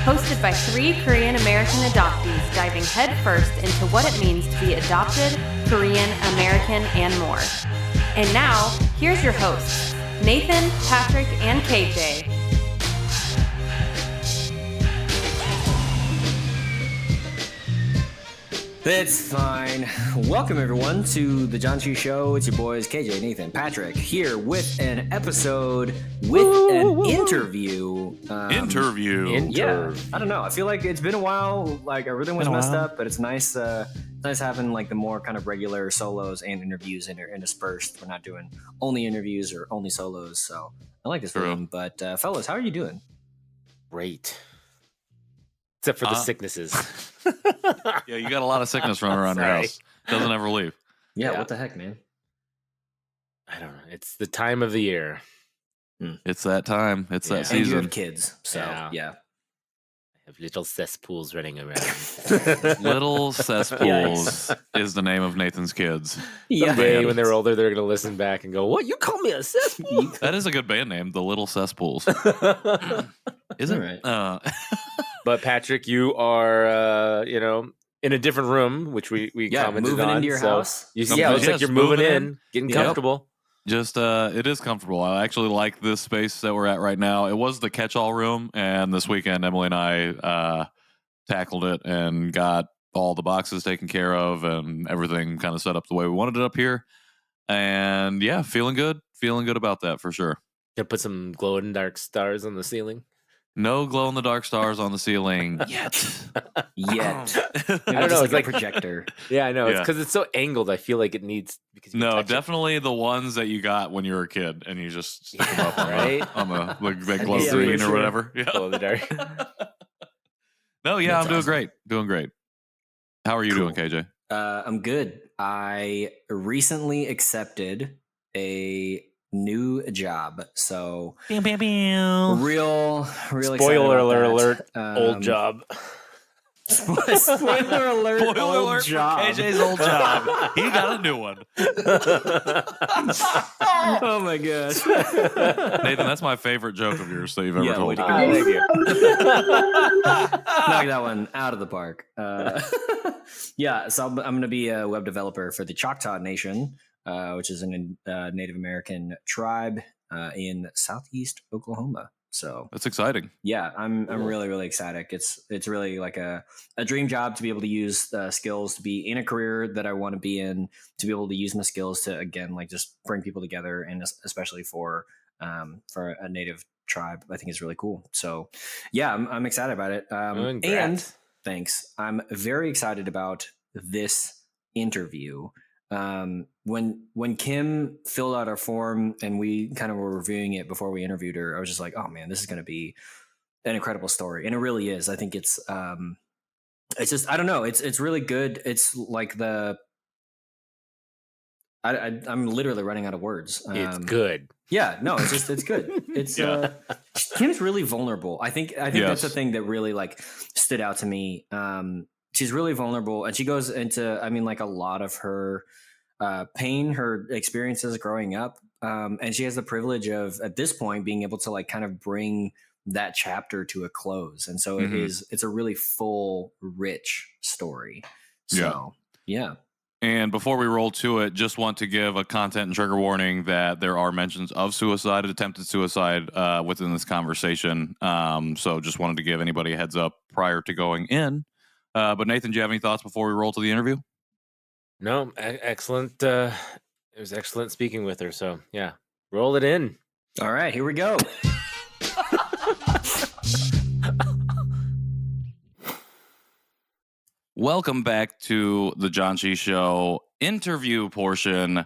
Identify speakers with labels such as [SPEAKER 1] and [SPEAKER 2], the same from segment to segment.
[SPEAKER 1] hosted by 3 Korean American adoptees diving headfirst into what it means to be adopted, Korean American, and more. And now, here's your hosts, Nathan, Patrick, and KJ.
[SPEAKER 2] It's fine. Welcome, everyone, to the Janchi Show. It's your boys, KJ, Nathan, Patrick, here with an episode with an interview. Yeah, I don't know. I feel like it's been a while. Like, everything was messed up, but it's nice having, like, the more kind of regular solos and interviews interspersed. We're not doing only interviews or only solos, so I like this feeling. But, fellas, how are you doing?
[SPEAKER 3] Great. Except for the sicknesses.
[SPEAKER 4] Yeah, you got a lot of sickness running around your house. Doesn't ever leave.
[SPEAKER 2] Yeah, what the heck, man?
[SPEAKER 3] I don't know. It's the time of the year.
[SPEAKER 4] It's that time. It's that season.
[SPEAKER 2] And you have kids, so yeah.
[SPEAKER 3] I have little cesspools running around.
[SPEAKER 4] Little Cesspools is the name of Nathan's kids.
[SPEAKER 3] Someday when they're older, they're going to listen back and go, "What? You call me a cesspool?"
[SPEAKER 4] That is a good band name, the Little Cesspools. Isn't it? Right.
[SPEAKER 3] But Patrick, you are, in a different room, which we commented
[SPEAKER 2] moving
[SPEAKER 3] on.
[SPEAKER 2] Into your house.
[SPEAKER 3] It looks like you're moving in, getting comfortable.
[SPEAKER 4] Just, it is comfortable. I actually like this space that we're at right now. It was the catch-all room, and this weekend, Emily and I tackled it and got all the boxes taken care of and everything kind of set up the way we wanted it up here. And yeah, feeling good about that for sure.
[SPEAKER 3] Gonna put some glow-in-the-dark stars on the ceiling.
[SPEAKER 4] No glow-in-the-dark stars on the ceiling yet.
[SPEAKER 2] I don't know. It's like a projector.
[SPEAKER 3] Yeah, I know. It's because it's so angled. I feel like it needs.
[SPEAKER 4] No, definitely the ones that you got when you were a kid, and you just stick them up right on the big glow green or whatever. Yeah. Glow in the dark. No, yeah, I'm doing great. Doing great. How are you doing, KJ?
[SPEAKER 2] I'm good. I recently accepted a new job, so real
[SPEAKER 3] spoiler alert, old job.
[SPEAKER 2] Spoiler alert, old job.
[SPEAKER 4] KJ's old job. He got a new one.
[SPEAKER 2] Oh my gosh.
[SPEAKER 4] Nathan, that's my favorite joke of yours that you've ever told.
[SPEAKER 2] Thank you. Knock that one out of the park. So I'm going to be a web developer for the Choctaw Nation, which is a Native American tribe in southeast Oklahoma. So
[SPEAKER 4] that's exciting.
[SPEAKER 2] Yeah, I'm really, really ecstatic. It's really like a dream job to be able to use skills to be in a career that I want to be in, to be able to use my skills to, again, like just bring people together, and especially for a Native tribe, I think is really cool. So yeah, I'm excited about it. And thanks. I'm very excited about this interview. When Kim filled out our form and we kind of were reviewing it before we interviewed her, I was just like, oh man, this is going to be an incredible story. And it really is. I think it's just, I don't know. It's really good. It's like I'm literally running out of words.
[SPEAKER 3] It's good.
[SPEAKER 2] Yeah, no, it's good. It's Kim's really vulnerable. I think that's the thing that really like stood out to me. She's really vulnerable, and she goes into, like a lot of her pain, her experiences growing up. And she has the privilege of, at this point, being able to like kind of bring that chapter to a close. And so it's a really full, rich story. So, yeah.
[SPEAKER 4] And before we roll to it, just want to give a content and trigger warning that there are mentions of suicide, attempted suicide within this conversation. So just wanted to give anybody a heads up prior to going in. But Nathan, do you have any thoughts before we roll to the interview?
[SPEAKER 3] No, excellent. It was excellent speaking with her. So yeah, roll it in.
[SPEAKER 2] All right, here we go.
[SPEAKER 4] Welcome back to the Janchi Show interview portion.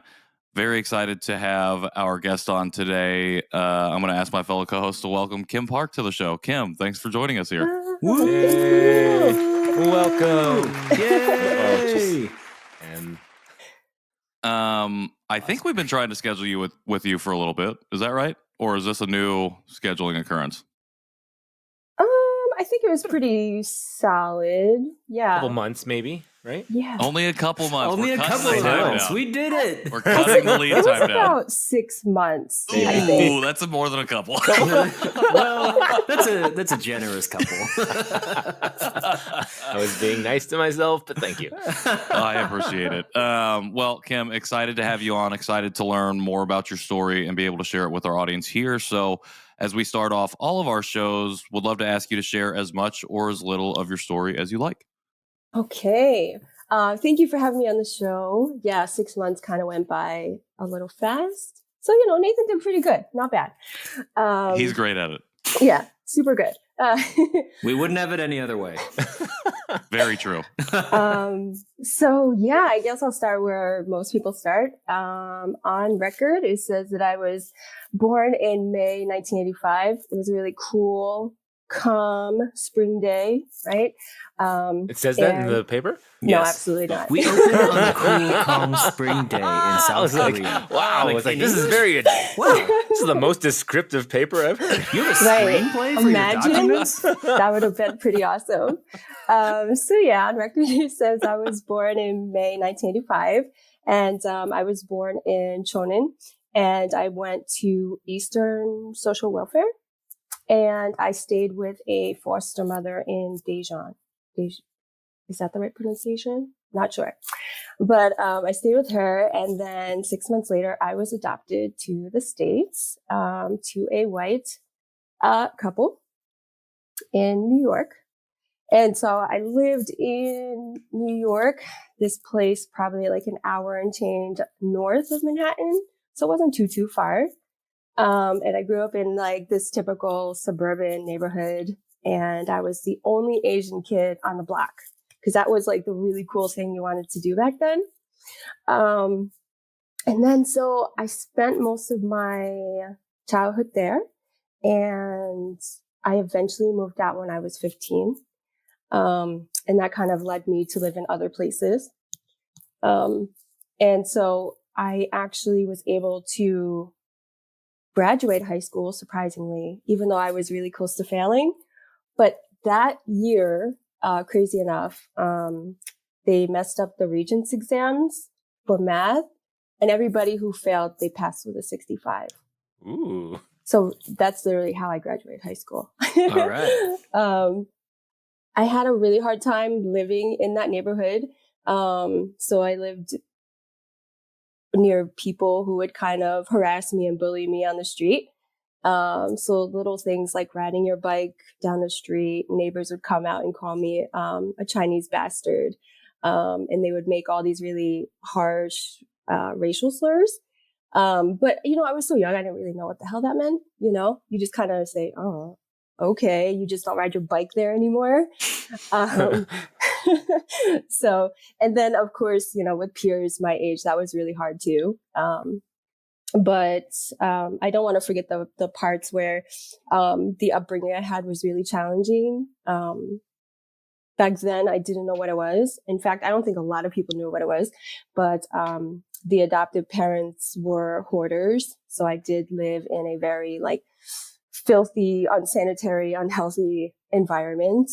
[SPEAKER 4] Very excited to have our guest on today. I'm going to ask my fellow co-host to welcome Kim Park to the show. Kim, thanks for joining us here.
[SPEAKER 3] Yay. Welcome.
[SPEAKER 2] Yay.
[SPEAKER 4] And I think we've been trying to schedule you with you for a little bit. Is that right? Or is this a new scheduling occurrence?
[SPEAKER 5] I think it was pretty solid. Yeah.
[SPEAKER 3] Couple months, maybe. right?
[SPEAKER 5] Yeah.
[SPEAKER 4] Only a couple months.
[SPEAKER 2] Only
[SPEAKER 4] We're
[SPEAKER 2] a
[SPEAKER 4] cutting
[SPEAKER 2] couple
[SPEAKER 4] the
[SPEAKER 2] of
[SPEAKER 4] time
[SPEAKER 2] months.
[SPEAKER 4] down.
[SPEAKER 2] We did it.
[SPEAKER 4] We're cutting the lead
[SPEAKER 5] It was
[SPEAKER 4] time down.
[SPEAKER 5] about 6 months, I think.
[SPEAKER 4] Ooh, that's more than a couple.
[SPEAKER 2] Well, that's a generous couple.
[SPEAKER 3] I was being nice to myself, but thank you.
[SPEAKER 4] I appreciate it. Well, Kim, excited to have you on. Excited to learn more about your story and be able to share it with our audience here. So, as we start off all of our shows, would love to ask you to share as much or as little of your story as you like.
[SPEAKER 5] Okay. Thank you for having me on the show. Yeah, 6 months kind of went by a little fast. So, Nathan did pretty good. Not bad.
[SPEAKER 4] He's great at it.
[SPEAKER 5] Yeah, super good.
[SPEAKER 2] We wouldn't have it any other way.
[SPEAKER 4] Very true.
[SPEAKER 5] So yeah, I guess I'll start where most people start. On record, it says that I was born in May 1985. It was a really cool, calm spring day, right?
[SPEAKER 3] It says that in the paper?
[SPEAKER 5] No,
[SPEAKER 2] Yes.
[SPEAKER 5] absolutely not.
[SPEAKER 2] We opened on a cool, calm spring day in South Korea.
[SPEAKER 3] Wow. It's like, this is
[SPEAKER 2] wow.
[SPEAKER 3] this is the most descriptive paper I've heard.
[SPEAKER 2] You have a
[SPEAKER 5] Right.
[SPEAKER 2] screenplay for
[SPEAKER 5] Imagine.
[SPEAKER 2] your documents?
[SPEAKER 5] That would have been pretty awesome. So yeah, on record it says I was born in May 1985, and I was born in Chonin, and I went to Eastern Social Welfare, and I stayed with a foster mother in Daejeon. Is that the right pronunciation? Not sure. But I stayed with her, and then 6 months later, I was adopted to the States, to a white couple in New York. And so I lived in New York, this place probably like an hour and change north of Manhattan. So it wasn't too far. And I grew up in like this typical suburban neighborhood. And I was the only Asian kid on the block because that was like the really cool thing you wanted to do back then. And then so I spent most of my childhood there, and I eventually moved out when I was 15. And that kind of led me to live in other places. And so I actually was able to graduate high school, surprisingly, even though I was really close to failing. But that year, crazy enough, they messed up the Regents exams for math, and everybody who failed, they passed with a 65.
[SPEAKER 3] Ooh.
[SPEAKER 5] So that's literally how I graduated high school.
[SPEAKER 2] All right.
[SPEAKER 5] I had a really hard time living in that neighborhood. So I lived near people who would kind of harass me and bully me on the street. So little things like riding your bike down the street, neighbors would come out and call me a Chinese bastard. And they would make all these really harsh racial slurs. But, I was so young, I didn't really know what the hell that meant. You just kind of say, oh, okay, you just don't ride your bike there anymore. So, and then of course, with peers my age, that was really hard too. But I don't want to forget the parts where the upbringing I had was really challenging. Back then, I didn't know what it was. In fact, I don't think a lot of people knew what it was. But the adoptive parents were hoarders. So I did live in a very filthy, unsanitary, unhealthy environment,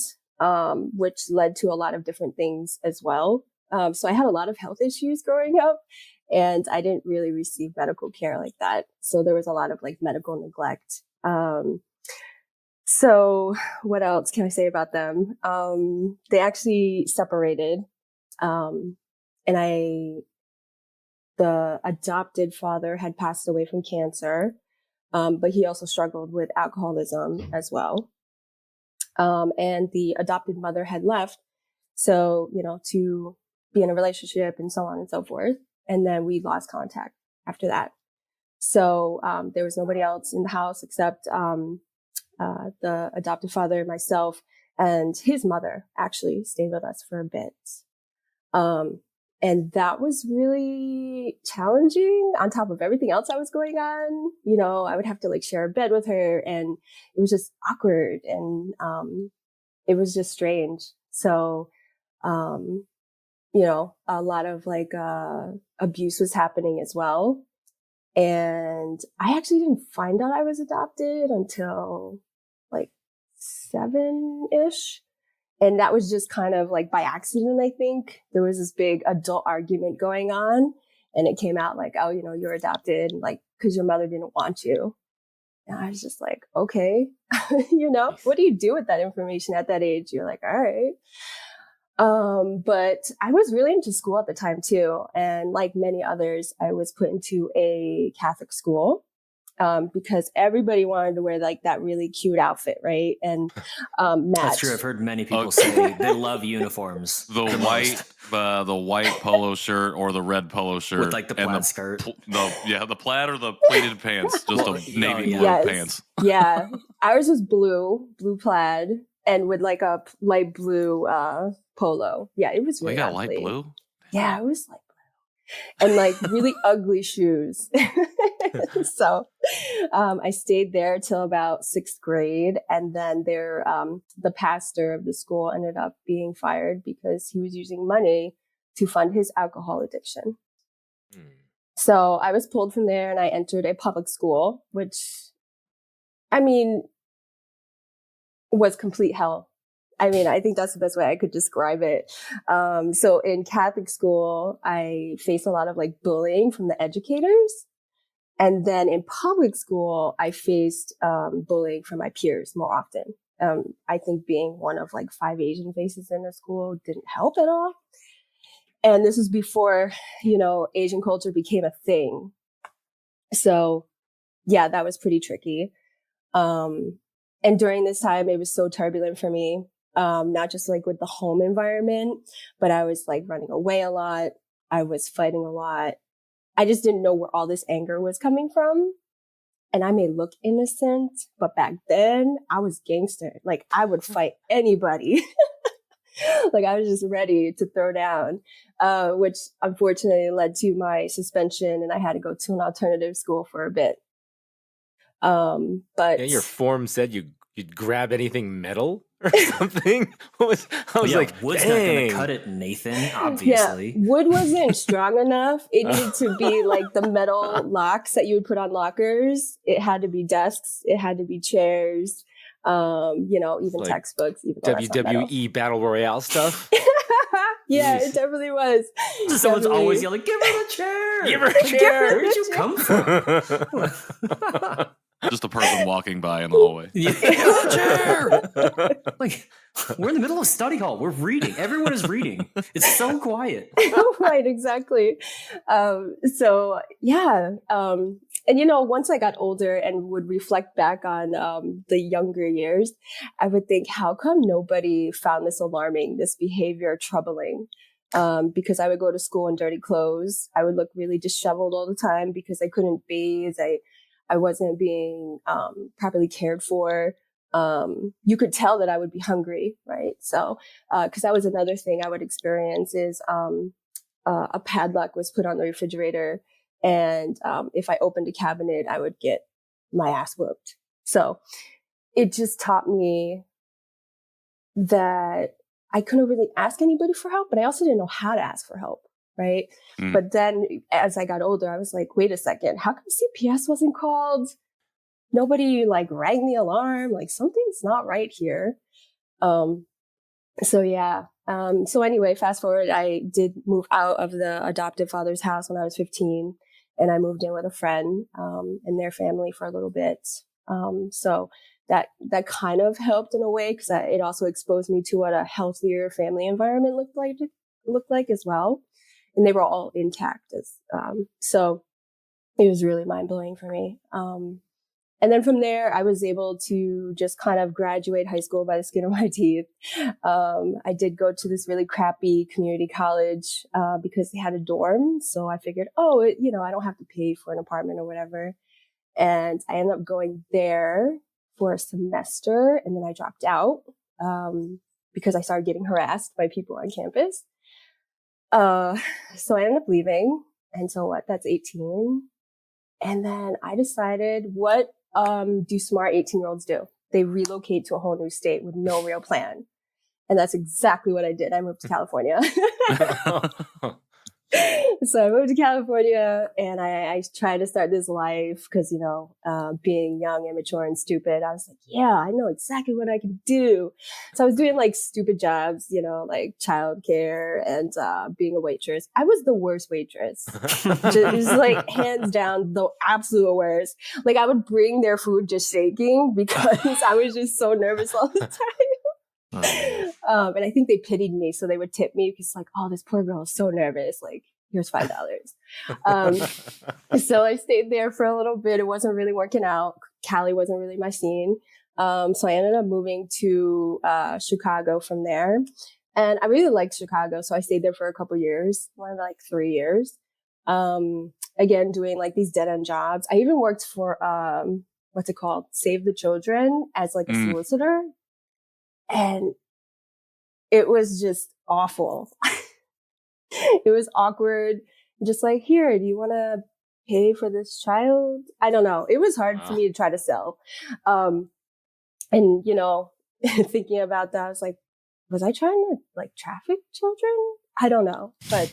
[SPEAKER 5] which led to a lot of different things as well. So I had a lot of health issues growing up, and I didn't really receive medical care like that. So there was a lot of medical neglect. So what else can I say about them? They actually separated, and the adopted father had passed away from cancer. But he also struggled with alcoholism as well. And the adopted mother had left. So, to be in a relationship and so on and so forth. And then we lost contact after that. So, there was nobody else in the house except, the adopted father, myself, and his mother actually stayed with us for a bit. And that was really challenging on top of everything else that was going on. I would have to share a bed with her, and it was just awkward, and it was just strange. So, a lot of abuse was happening as well. And I actually didn't find out I was adopted until 7-ish. And that was just kind of like by accident, I think. There was this big adult argument going on, and it came out like, oh, you know, you're adopted, like, because your mother didn't want you. And I was just like, okay, you know, what do you do with that information at that age? You're like, all right. But I was really into school at the time too. And like many others, I was put into a Catholic school. Because everybody wanted to wear like that really cute outfit, right? And match.
[SPEAKER 2] That's true. I've heard many people say they love uniforms.
[SPEAKER 4] The white polo shirt or the red polo shirt
[SPEAKER 2] with like the plaid skirt.
[SPEAKER 4] The plaid or the pleated pants, just a navy blue pants.
[SPEAKER 5] Yeah, ours was blue plaid, and with like a light blue polo. Yeah, it was really.
[SPEAKER 4] We got light blue.
[SPEAKER 5] Yeah, it was light blue, and like really ugly shoes. So I stayed there till about 6th grade. And then the pastor of the school ended up being fired because he was using money to fund his alcohol addiction. So I was pulled from there and I entered a public school, which, I mean, was complete hell. I mean, I think that's the best way I could describe it. So in Catholic school, I faced a lot of like bullying from the educators. And then in public school, I faced bullying from my peers more often. I think being one of like 5 Asian faces in the school didn't help at all. And this was before, you know, Asian culture became a thing. So yeah, that was pretty tricky. And during this time, it was so turbulent for me, not just like with the home environment, but I was like running away a lot. I was fighting a lot. I just didn't know where all this anger was coming from. And I may look innocent, but back then I was gangster. Like I would fight anybody. Like I was just ready to throw down, which unfortunately led to my suspension and I had to go to an alternative school for a bit. But
[SPEAKER 3] your form said you'd grab anything metal or something. I was like,
[SPEAKER 2] wood's not going to cut it, Nathan, obviously.
[SPEAKER 5] Yeah, wood wasn't strong enough. It needed to be like the metal locks that you would put on lockers. It had to be desks. It had to be chairs. You know, even like textbooks. Even
[SPEAKER 3] WWE Battle Royale stuff.
[SPEAKER 5] Yeah, it definitely was.
[SPEAKER 2] Someone's always yelling, "Give her the chair!
[SPEAKER 3] Give her a chair!
[SPEAKER 2] Where'd you come from?"
[SPEAKER 4] Just a person walking by in the hallway.
[SPEAKER 2] Yeah, chair. Like we're in the middle of study hall. We're reading. Everyone is reading. It's so quiet.
[SPEAKER 5] Right, exactly. So yeah. And you know, once I got older and would reflect back on the younger years, I would think, how come nobody found this alarming, this behavior troubling? Because I would go to school in dirty clothes. I would look really disheveled all the time because I couldn't bathe. I wasn't being properly cared for. You could tell that I would be hungry, right? So, because that was another thing I would experience is a padlock was put on the refrigerator. And if I opened a cabinet, I would get my ass whooped. So it just taught me that I couldn't really ask anybody for help, but I also didn't know how to ask for help. Right. But then as I got older, I was like, wait a second, how come CPS wasn't called? Nobody like rang the alarm. Like something's not right here. So yeah. So anyway, fast forward, I did move out of the adoptive father's house when I was 15 and I moved in with a friend, and their family for a little bit. So that kind of helped in a way because it also exposed me to what a healthier family environment looked like as well. And they were all intact. So it was really mind blowing for me. And then from there, I was able to just kind of graduate high school by the skin of my teeth. I did go to this really crappy community college because they had a dorm. So I figured, I don't have to pay for an apartment or whatever. And I ended up going there for a semester. And then I dropped out because I started getting harassed by people on campus. So I ended up leaving. And so that's 18. And then I decided, what do smart 18-year-olds do? They relocate to a whole new state with no real plan. And that's exactly what I did. I moved to California. So I moved to California and I tried to start this life because, being young, immature, and stupid, I was like, yeah, I know exactly what I can do. So I was doing like stupid jobs, like childcare and being a waitress. I was the worst waitress. Just like hands down, the absolute worst. Like I would bring their food just shaking because I was just so nervous all the time. And I think they pitied me, so they would tip me because like, oh, this poor girl is so nervous. Like, here's $5. So I stayed there for a little bit. It wasn't really working out. Cali wasn't really my scene. So I ended up moving to Chicago from there. And I really liked Chicago. So I stayed there for a couple years, like 3 years. Again, doing like these dead end jobs. I even worked for, what's it called? Save the Children as like a solicitor. And it was just awful. It was awkward. Just like, here, do you want to pay for this child? I don't know. It was hard for me to try to sell. And, thinking about that, I was like, was I trying to like traffic children? I don't know. But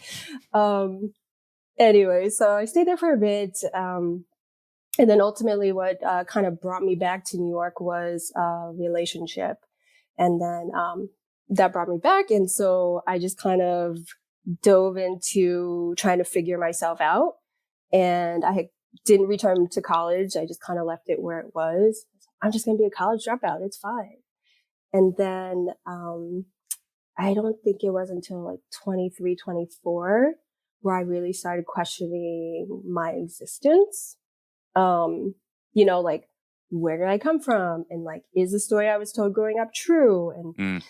[SPEAKER 5] anyway, so I stayed there for a bit. And then ultimately what kind of brought me back to New York was a relationship. And then that brought me back. And so I just kind of dove into trying to figure myself out. And I didn't return to college. I just kind of left it where it was. I'm just going to be a college dropout. It's fine. And then I don't think it was until like 23, 24 where I really started questioning my existence. Like, where did I come from? And like, is the story I was told growing up true? And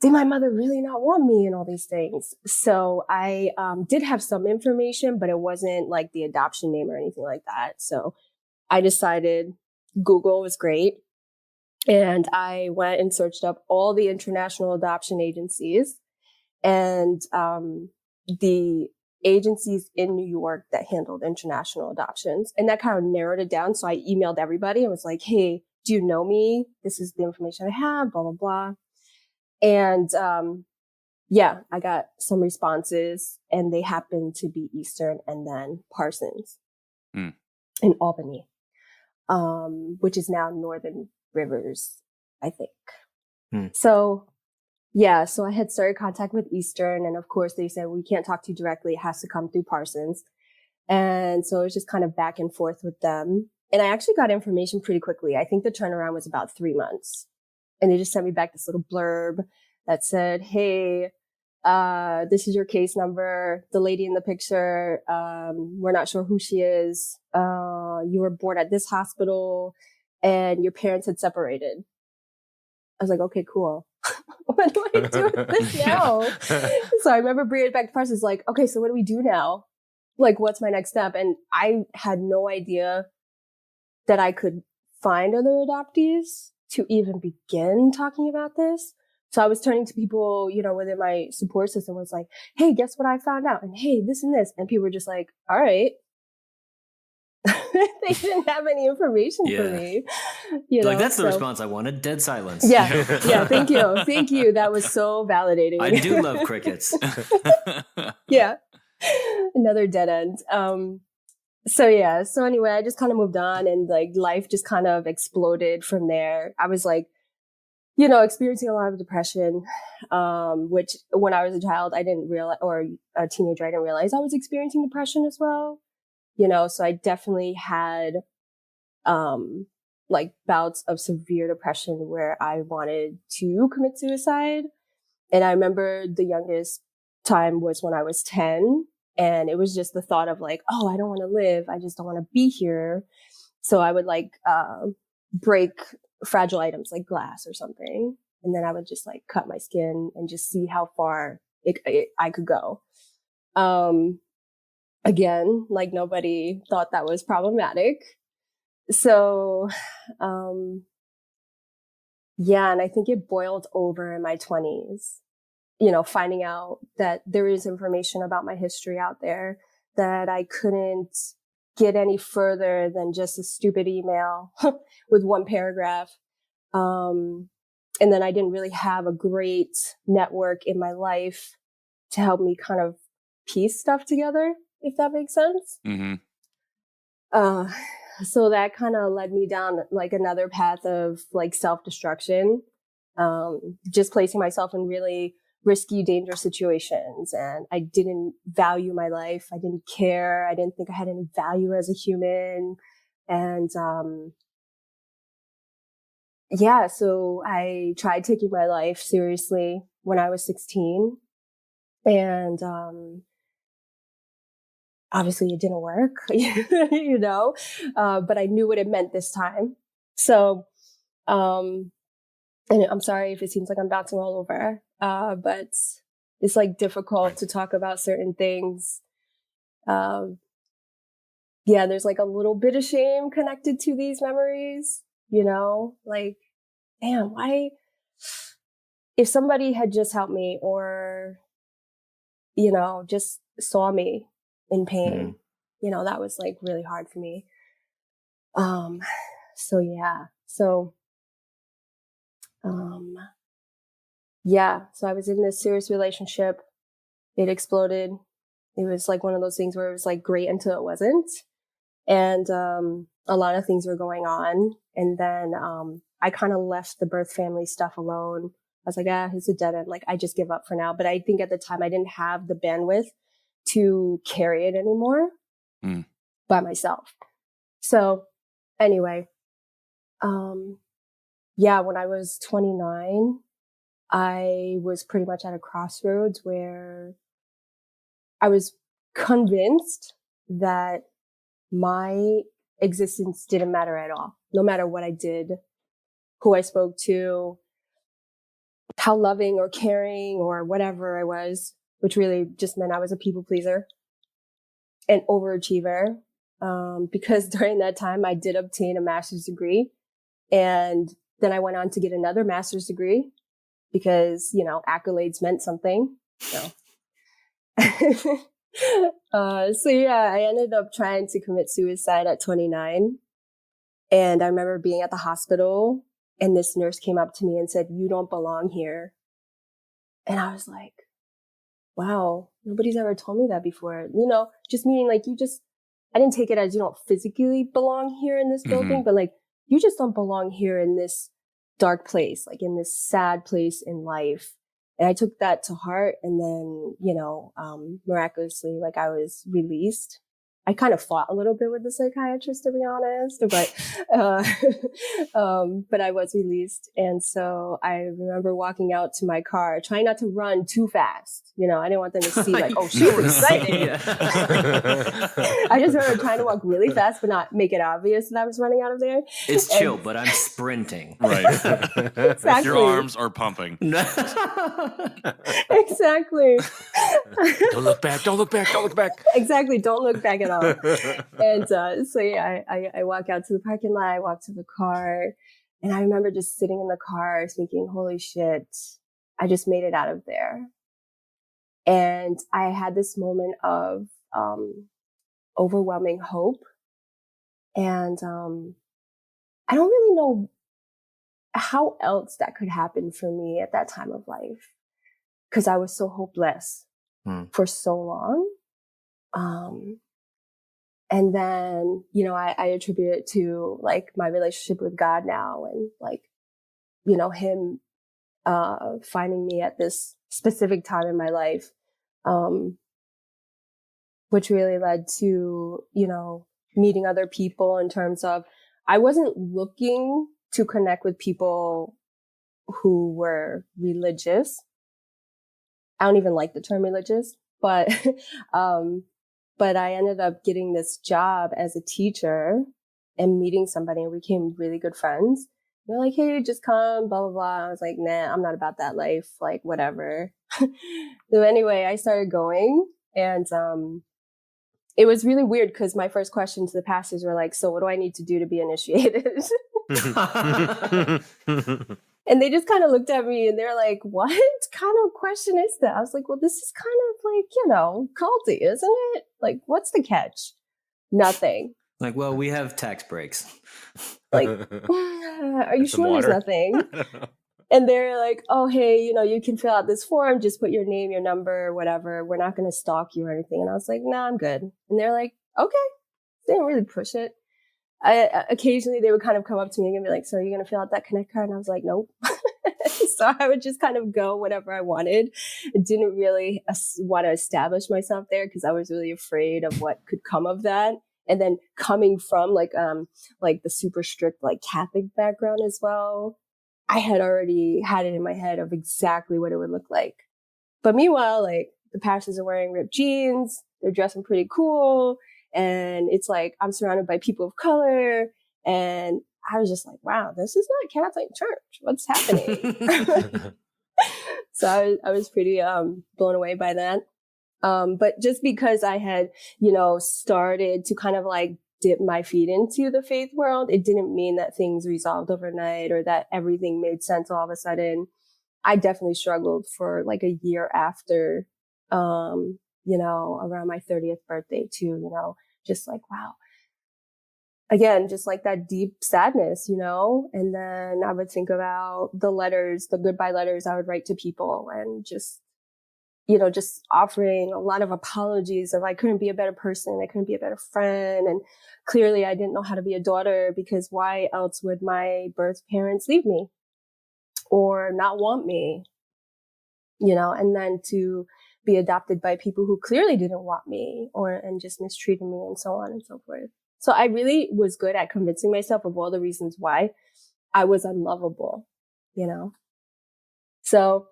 [SPEAKER 5] did my mother really not want me and all these things? So I did have some information, but it wasn't like the adoption name or anything like that. So I decided Google was great. And I went and searched up all the international adoption agencies and the agencies in New York that handled international adoptions. And that kind of narrowed it down. So I emailed everybody and was like, hey, do you know me? This is the information I have, blah, blah, blah. And I got some responses and they happened to be Eastern and then Parsons in Albany, which is now Northern Rivers, I think. So I had started contact with Eastern, and of course they said, we can't talk to you directly. It has to come through Parsons. And so it was just kind of back and forth with them. And I actually got information pretty quickly. I think the turnaround was about 3 months. And they just sent me back this little blurb that said, hey, this is your case number. The lady in the picture, we're not sure who she is. You were born at this hospital and your parents had separated. I was like, okay, cool. What do I do with this now? So I remember bringing it back to Parsons, like, okay, so what do we do now? Like, what's my next step? And I had no idea that I could find other adoptees to even begin talking about this. So I was turning to people, within my support system was like, hey, guess what I found out? And hey, this and this. And people were just like, all right. They didn't have any information for me.
[SPEAKER 2] Like, that's the response I wanted. Dead silence.
[SPEAKER 5] Yeah. Yeah. Thank you. Thank you. That was so validating.
[SPEAKER 2] I do love crickets.
[SPEAKER 5] Yeah. Another dead end. So anyway, I just kind of moved on and like life just kind of exploded from there. I was like, experiencing a lot of depression, which when I was a child, I didn't realize, or a teenager, I didn't realize I was experiencing depression as well. So I definitely had, like bouts of severe depression where I wanted to commit suicide. And I remember the youngest time was when I was 10. And it was just the thought of like, oh, I don't want to live. I just don't want to be here. So I would like, break fragile items like glass or something. And then I would just like cut my skin and just see how far I could go. Again, like nobody thought that was problematic. So, and I think it boiled over in my 20s, finding out that there is information about my history out there, that I couldn't get any further than just a stupid email with one paragraph. And then I didn't really have a great network in my life to help me kind of piece stuff together if that makes sense.
[SPEAKER 4] Mm-hmm.
[SPEAKER 5] So that kind of led me down like another path of like self-destruction, just placing myself in really risky, dangerous situations. And I didn't value my life. I didn't care. I didn't think I had any value as a human. And, yeah, so I tried taking my life seriously when I was 16. And, obviously it didn't work, you know, but I knew what it meant this time. So, and I'm sorry if it seems like I'm bouncing all over, but it's like difficult to talk about certain things. Yeah, there's like a little bit of shame connected to these memories, you know, like, damn, why, if somebody had just helped me or, you know, just saw me in pain, you know, that was like really hard for me. So yeah, so I was in this serious relationship. It exploded. It was like one of those things where it was like great until it wasn't. And, a lot of things were going on. And then, I kind of left the birth family stuff alone. I was like, it's a dead end. Like, I just give up for now. But I think at the time I didn't have the bandwidth to carry it anymore by myself. So anyway, yeah, when I was 29, I was pretty much at a crossroads where I was convinced that my existence didn't matter at all, no matter what I did, who I spoke to, how loving or caring or whatever I was, which really just meant I was a people pleaser, an overachiever. Because during that time I did obtain a master's degree, and then I went on to get another master's degree because, you know, accolades meant something. So, so yeah, I ended up trying to commit suicide at 29. And I remember being at the hospital and this nurse came up to me and said, "You don't belong here." And I was like, wow, nobody's ever told me that before. You know, just meaning like I didn't take it as you don't physically belong here in this building, but like you just don't belong here in this dark place, like in this sad place in life. And I took that to heart. And then, you know, miraculously, like I was released. I kind of fought a little bit with the psychiatrist, to be honest, but I was released. And so I remember walking out to my car, trying not to run too fast. You know, I didn't want them to see like, oh, she's excited. I just remember trying to walk really fast, but not make it obvious that I was running out of there.
[SPEAKER 2] It's chill, but I'm sprinting.
[SPEAKER 4] Right.
[SPEAKER 5] Exactly.
[SPEAKER 4] Your arms are pumping.
[SPEAKER 5] Exactly.
[SPEAKER 3] Don't look back. Don't look back. Don't look back.
[SPEAKER 5] Exactly. Don't look back at all. And so yeah, I walk out to the parking lot, I walk to the car, and I remember just sitting in the car thinking, holy shit, I just made it out of there. And I had this moment of overwhelming hope. And I don't really know how else that could happen for me at that time of life, because I was so hopeless for so long. And then, you know, I attribute it to like my relationship with God now, and like, you know, him finding me at this specific time in my life, which really led to, you know, meeting other people in terms of I wasn't looking to connect with people who were religious. I don't even like the term religious, but I ended up getting this job as a teacher and meeting somebody, and we became really good friends. They're like, hey, just come, blah, blah, blah. I was like, nah, I'm not about that life. Like, whatever. So anyway, I started going, and it was really weird because my first question to the pastors were like, so what do I need to do to be initiated? And they just kind of looked at me and they're like, what kind of question is that? I was like, well, this is kind of like, you know, culty, isn't it? Like, what's the catch? Nothing.
[SPEAKER 2] Like, well, we have tax breaks.
[SPEAKER 5] Like, are you sure there's nothing? And they're like, oh, hey, you can fill out this form. Just put your name, your number, whatever. We're not going to stalk you or anything. And I was like, nah, I'm good. And they're like, okay. They didn't really push it. Occasionally they would kind of come up to me and be like, so are you going to fill out that Connect card? And I was like, nope. So I would just kind of go whatever I wanted. I didn't really want to establish myself there because I was really afraid of what could come of that. And then coming from like the super strict like Catholic background as well, I had already had it in my head of exactly what it would look like. But meanwhile, like the pastors are wearing ripped jeans, they're dressing pretty cool, and it's like I'm surrounded by people of color, and I was just like, wow, this is not a Catholic church. What's happening? So I was pretty blown away by that. But just because I had, started to kind of like dip my feet into the faith world, it didn't mean that things resolved overnight or that everything made sense all of a sudden. I definitely struggled for like a year after, around my 30th birthday too, just like, wow. Again, just like that deep sadness, and then I would think about the letters, the goodbye letters I would write to people and just offering a lot of apologies of I couldn't be a better person. I couldn't be a better friend. And clearly I didn't know how to be a daughter because why else would my birth parents leave me or not want me, and then to be adopted by people who clearly didn't want me and just mistreated me and so on and so forth. So I really was good at convincing myself of all the reasons why I was unlovable, So,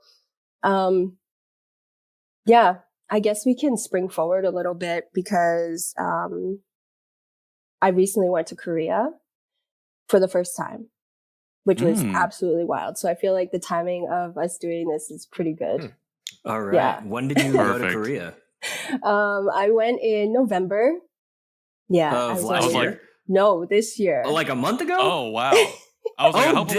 [SPEAKER 5] yeah, I guess we can spring forward a little bit because I recently went to Korea for the first time, which was absolutely wild. So I feel like the timing of us doing this is pretty good.
[SPEAKER 2] All right.
[SPEAKER 5] Yeah.
[SPEAKER 2] When did you go to Korea?
[SPEAKER 5] I went in November. Yeah.
[SPEAKER 2] Of last year?
[SPEAKER 5] No, this year.
[SPEAKER 2] Like a month ago?
[SPEAKER 4] Oh, wow. I was like, I hope it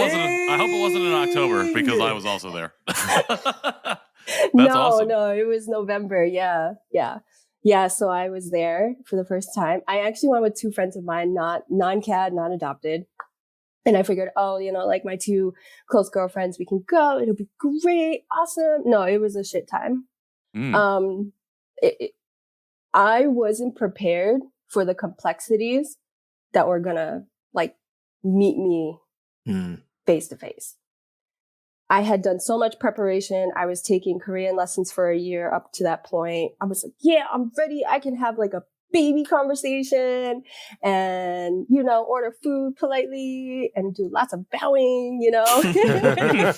[SPEAKER 4] wasn't in October because I was also there. That's awesome.
[SPEAKER 5] No, it was November. Yeah. So I was there for the first time. I actually went with two friends of mine, not non-CAD, non-adopted. And I figured, like my two close girlfriends, we can go. It'll be great. Awesome. No, it was a shit time. I wasn't prepared for the complexities that were going to like meet me face to face. I had done so much preparation. I was taking Korean lessons for a year up to that point. I was like, yeah, I'm ready. I can have like a baby conversation and, order food politely and do lots of bowing,
[SPEAKER 2] The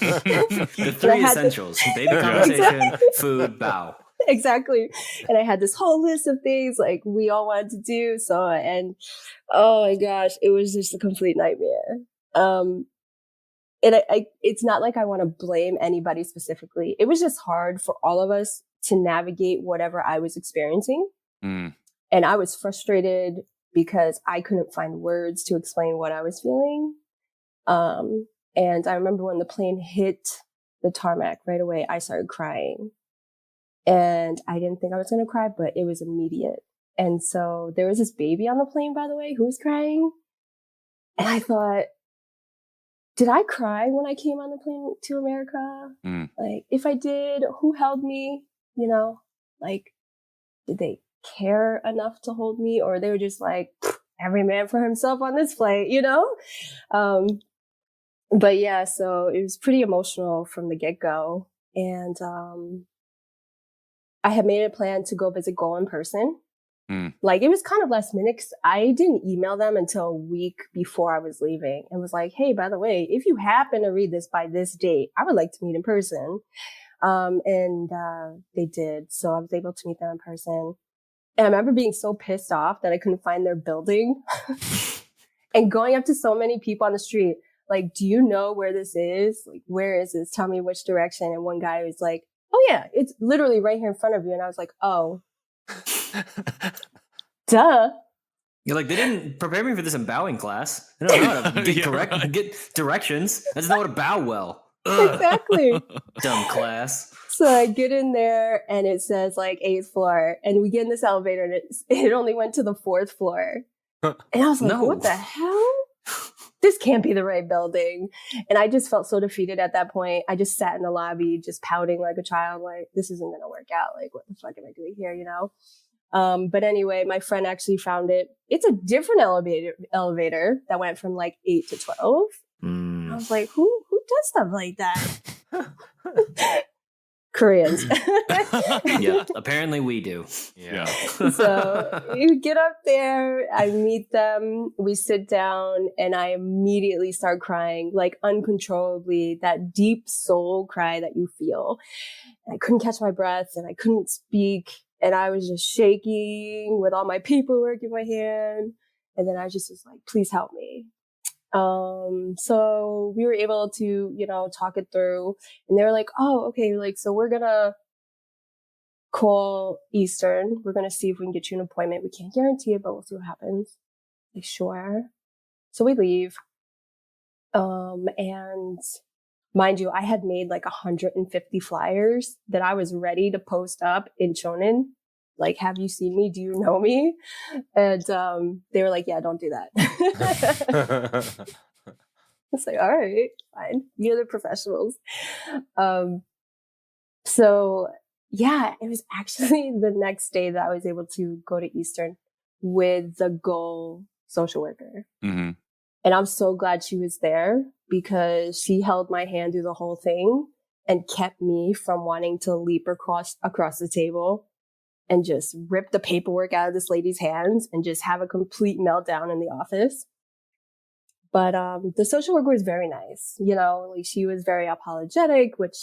[SPEAKER 2] three essentials, baby conversation, food, bow.
[SPEAKER 5] Exactly. And I had this whole list of things like we all wanted to do. And oh my gosh, it was just a complete nightmare. And it's not like I want to blame anybody specifically. It was just hard for all of us to navigate whatever I was experiencing. And I was frustrated because I couldn't find words to explain what I was feeling. And I remember when the plane hit the tarmac right away, I started crying. And I didn't think I was going to cry, but it was immediate. And so there was this baby on the plane, by the way, who was crying. And I thought, did I cry when I came on the plane to America? Like, if I did, who held me? Like, did they care enough to hold me? Or they were just like, every man for himself on this flight, But yeah, so it was pretty emotional from the get-go. And I had made a plan to go visit Goal in person. Like, it was kind of last minute 'cause I didn't email them until a week before I was leaving and was like, hey, by the way, if you happen to read this by this date, I would like to meet in person. And they did. So I was able to meet them in person. And I remember being so pissed off that I couldn't find their building and going up to so many people on the street. Like, do you know where this is? Like, where is this? Tell me which direction. And one guy was like, oh yeah, it's literally right here in front of you. And I was like, oh, duh.
[SPEAKER 2] You're like, they didn't prepare me for this in bowing class. I don't know how to get directions. I just know how to bow well. Ugh.
[SPEAKER 5] Exactly.
[SPEAKER 2] Dumb class.
[SPEAKER 5] So I get in there and it says like 8th floor, and we get in this elevator and it only went to the 4th floor. And I was like, what the hell? this can't be the right building. And I just felt so defeated at that point. I just sat in the lobby, just pouting like a child, like, this isn't going to work out. Like, what the fuck am I doing here, you know? But anyway, my friend actually found it. It's a different elevator that went from like 8 to 12. I was like, who does stuff like that? Koreans.
[SPEAKER 2] Yeah, apparently we do.
[SPEAKER 3] Yeah.
[SPEAKER 5] So you get up there, I meet them, we sit down, and I immediately start crying, like uncontrollably, that deep soul cry that you feel. And I couldn't catch my breath and I couldn't speak. And I was just shaking with all my paperwork in my hand. And then I just was like, please help me. So we were able to, you know, talk it through, and they were like, oh, okay. Like, so we're going to call Eastern. We're going to see if we can get you an appointment. We can't guarantee it, but we'll see what happens. Like, sure. So we leave. And mind you, I had made like 150 flyers that I was ready to post up in Chonin. Like, have you seen me? Do you know me? And they were like, yeah, don't do that. It's like, all right, fine. You're the professionals. So yeah, it was actually the next day that I was able to go to Eastern with the goal social worker.
[SPEAKER 4] Mm-hmm.
[SPEAKER 5] And I'm so glad she was there because she held my hand through the whole thing and kept me from wanting to leap across the table and just rip the paperwork out of this lady's hands and just have a complete meltdown in the office. But the social worker was very nice. You know, like, she was very apologetic, which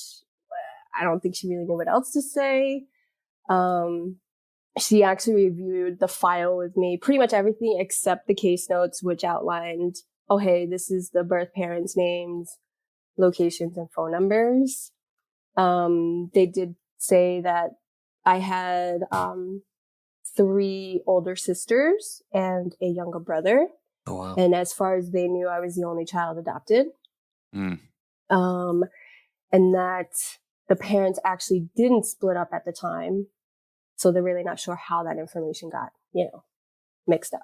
[SPEAKER 5] I don't think she really knew what else to say. She actually reviewed the file with me, pretty much everything except the case notes, which outlined, oh, hey, this is the birth parents' names, locations, and phone numbers. They did say that I had 3 older sisters and a younger brother.
[SPEAKER 2] Oh, wow.
[SPEAKER 5] And as far as they knew, I was the only child adopted.
[SPEAKER 4] Mm.
[SPEAKER 5] And that the parents actually didn't split up at the time. So they're really not sure how that information got, you know, mixed up.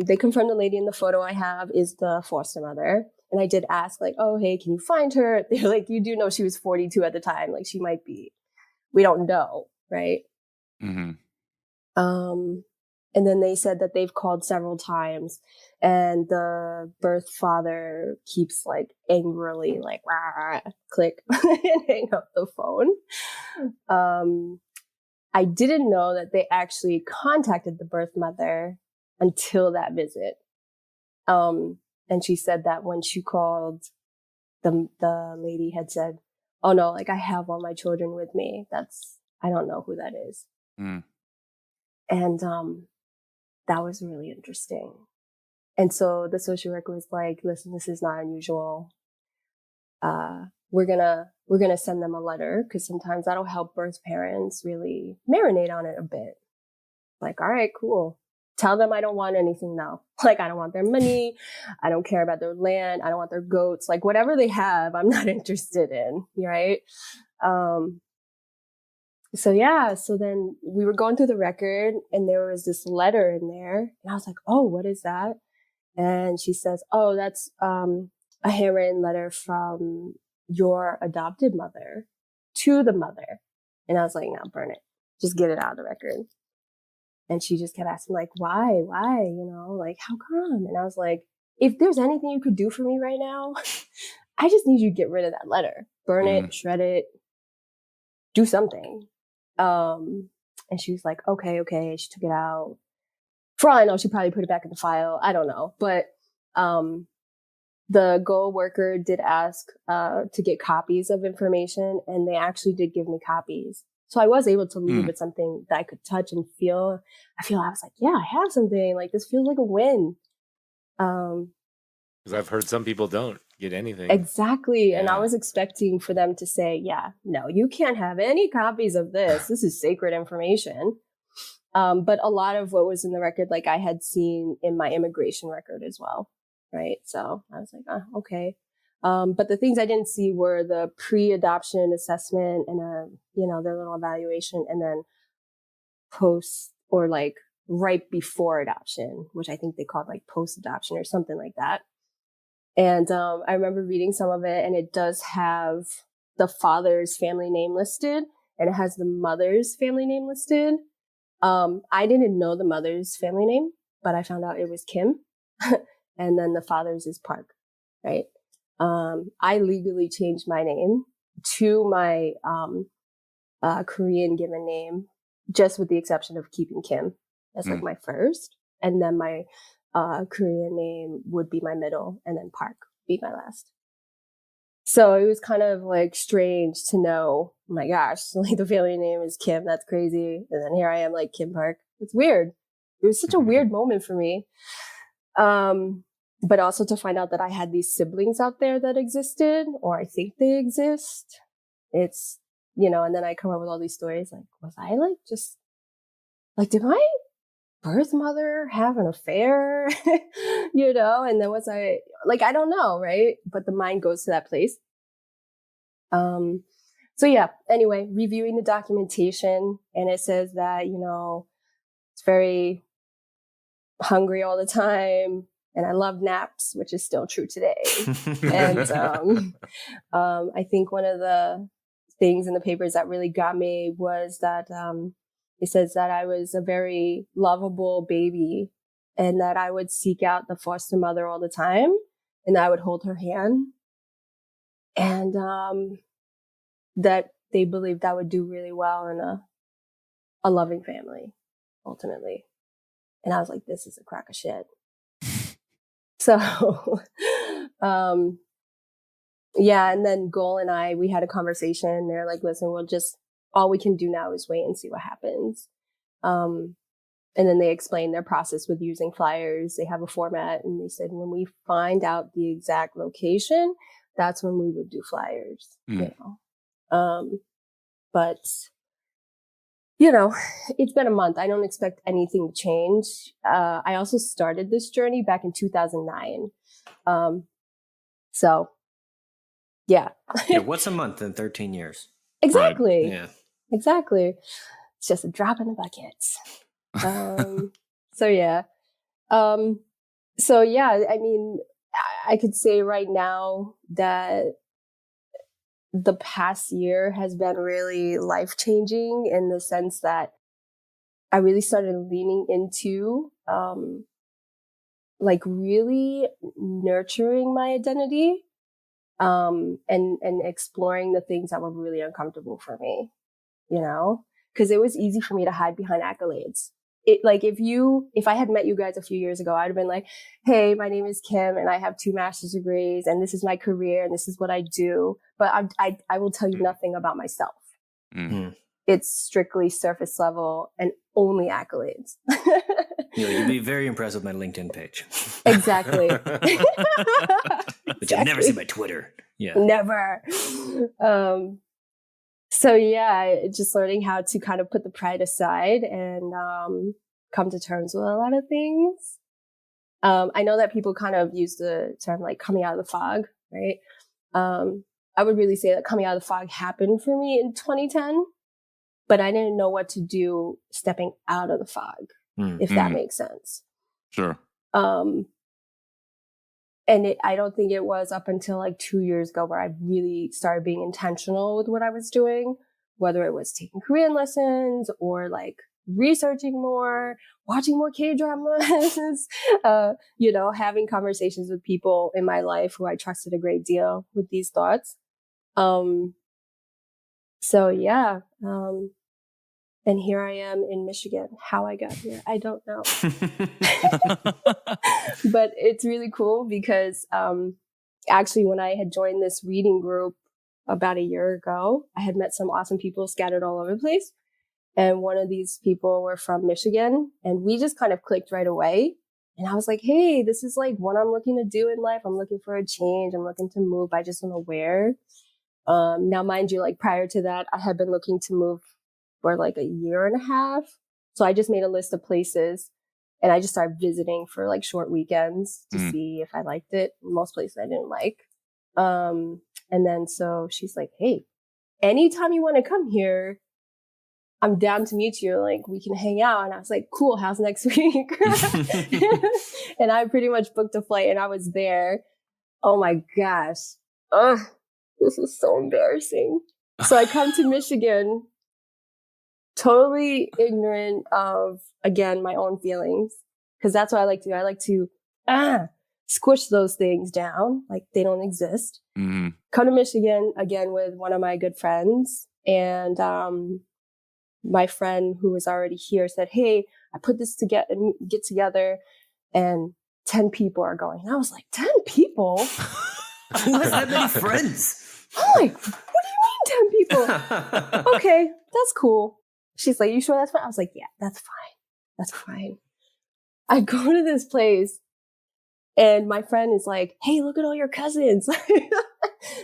[SPEAKER 5] They confirmed the lady in the photo I have is the foster mother. And I did ask, like, oh, hey, can you find her? They're like, you do know she was 42 at the time. Like, she might be. We don't know, right?
[SPEAKER 4] Mm-hmm.
[SPEAKER 5] And then they said that they've called several times, and the birth father keeps like angrily like, rah, click, and hang up the phone. I didn't know that they actually contacted the birth mother until that visit. And she said that when she called, the lady had said, oh no, like, I have all my children with me. I don't know who that is.
[SPEAKER 4] Mm.
[SPEAKER 5] And, that was really interesting. And so the social worker was like, listen, this is not unusual. We're gonna send them a letter, because sometimes that'll help birth parents really marinate on it a bit. Like, all right, cool. Tell them I don't want anything now. Like, I don't want their money. I don't care about their land. I don't want their goats. Like, whatever they have, I'm not interested in. Right? So yeah, so then we were going through the record, and there was this letter in there, and I was like, oh, what is that? And she says, oh, that's a handwritten letter from your adopted mother to the mother. And I was like, no, burn it. Just get it out of the record. And she just kept asking, like, why, you know, like, how come? And I was like, if there's anything you could do for me right now, I just need you to get rid of that letter. Burn it, shred it, do something. And she was like, okay. She took it out. For all I know, she probably put it back in the file. I don't know. But the goal worker did ask to get copies of information, and they actually did give me copies. So I was able to leave with something that I could touch and feel. I was like, yeah, I have something. Like, this feels like a win.
[SPEAKER 3] Because I've heard some people don't get anything.
[SPEAKER 5] Exactly.
[SPEAKER 3] Yeah.
[SPEAKER 5] And I was expecting for them to say, yeah, no, you can't have any copies of this. This is sacred information. But a lot of what was in the record, like, I had seen in my immigration record as well. Right. So I was like, oh, okay. But the things I didn't see were the pre-adoption assessment and their little evaluation, and then post, or like right before adoption, which I think they called like post-adoption or something like that. And I remember reading some of it, and it does have the father's family name listed, and it has the mother's family name listed. I didn't know the mother's family name, but I found out it was Kim. And then the father's is Park, right? I legally changed my name to my Korean given name, just with the exception of keeping Kim as like my first. And then my Korean name would be my middle, and then Park would be my last. So it was kind of like strange to know, oh my gosh, like the family name is Kim. That's crazy. And then here I am like Kim Park. It's weird. It was such a weird moment for me. But also to find out that I had these siblings out there that existed, or I think they exist. It's, and then I come up with all these stories like, was I like just like, did my birth mother have an affair? And then was I like, I don't know, right? But the mind goes to that place. So yeah, anyway, reviewing the documentation, and it says that, it's very hungry all the time, and I love naps, which is still true today. And I think one of the things in the papers that really got me was that it says that I was a very lovable baby, and that I would seek out the foster mother all the time, and I would hold her hand, and that they believed I would do really well in a loving family, ultimately. And I was like, this is a crock of shit. So, yeah. And then Goal and I, we had a conversation. They're like, listen, all we can do now is wait and see what happens. And then they explained their process with using flyers. They have a format, and they said, when we find out the exact location, that's when we would do flyers, but it's been a month. I don't expect anything to change. I also started this journey back in 2009. So yeah.
[SPEAKER 2] What's a month in 13 years?
[SPEAKER 5] Exactly.
[SPEAKER 2] Right. Yeah.
[SPEAKER 5] Exactly. It's just a drop in the bucket. So yeah. So yeah, I mean, I could say right now that the past year has been really life-changing in the sense that I really started leaning into like really nurturing my identity and exploring the things that were really uncomfortable for me, because it was easy for me to hide behind accolades. It like if I had met you guys a few years ago, I'd have been like, hey, my name is Kim and I have 2 master's degrees and this is my career and this is what I do. But I will tell you nothing about myself. Mm-hmm. It's strictly surface level and only accolades.
[SPEAKER 2] You'd be very impressed with my LinkedIn page.
[SPEAKER 5] Exactly.
[SPEAKER 2] But you'll never see my Twitter. Yeah.
[SPEAKER 5] Never. So yeah, just learning how to kind of put the pride aside and come to terms with a lot of things. I know that people kind of use the term like coming out of the fog, right? I would really say that coming out of the fog happened for me in 2010, but I didn't know what to do stepping out of the fog, if that makes sense.
[SPEAKER 4] Sure.
[SPEAKER 5] And I don't think it was up until like 2 years ago where I really started being intentional with what I was doing, whether it was taking Korean lessons or like researching more, watching more K-dramas, having conversations with people in my life who I trusted a great deal with these thoughts. So yeah. And here I am in Michigan. How I got here, I don't know. But it's really cool because actually when I had joined this reading group about a year ago, I had met some awesome people scattered all over the place. And one of these people were from Michigan, and we just kind of clicked right away. And I was like, hey, this is like what I'm looking to do in life. I'm looking for a change. I'm looking to move. I just don't know where. Now, mind you, like prior to that, I had been looking to move for like a year and a half. So I just made a list of places and I just started visiting for like short weekends to see if I liked it. Most places I didn't like. And then so she's like, hey, anytime you want to come here, I'm down to meet you. Like, we can hang out. And I was like, cool, how's next week? And I pretty much booked a flight and I was there. Oh my gosh. Ugh, this is so embarrassing. So I come to Michigan, totally ignorant of, again, my own feelings. Because that's what I like to do. I like to squish those things down like they don't exist.
[SPEAKER 4] Mm-hmm.
[SPEAKER 5] Come to Michigan, again, with one of my good friends. And my friend who was already here said, hey, I put this to get together and 10 people are going. And I was like, 10 people?
[SPEAKER 2] Who has that many friends?
[SPEAKER 5] I'm like, what do you mean 10 people? Okay, that's cool. She's like, you sure that's fine? I was like, yeah, that's fine. That's fine. I go to this place and my friend is like, hey, look at all your cousins.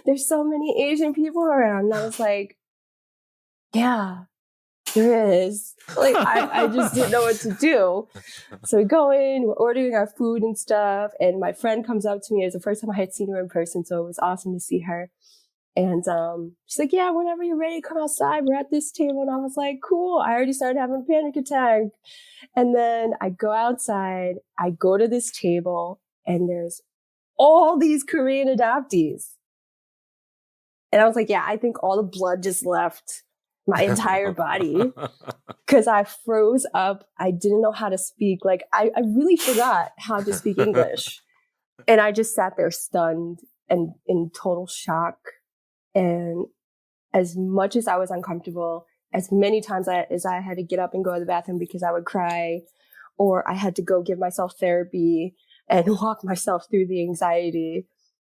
[SPEAKER 5] There's so many Asian people around. And I was like, yeah, there is. Like, I just didn't know what to do. So we go in, we're ordering our food and stuff. And my friend comes up to me. It was the first time I had seen her in person. So it was awesome to see her. And she's like, yeah, whenever you're ready, come outside. We're at this table. And I was like, cool. I already started having a panic attack. And then I go outside. I go to this table. And there's all these Korean adoptees. And I was like, yeah, I think all the blood just left my entire body because I froze up. I didn't know how to speak. Like, I really forgot how to speak English. And I just sat there stunned and in total shock. And as much as I was uncomfortable, as many times as I had to get up and go to the bathroom because I would cry, or I had to go give myself therapy and walk myself through the anxiety.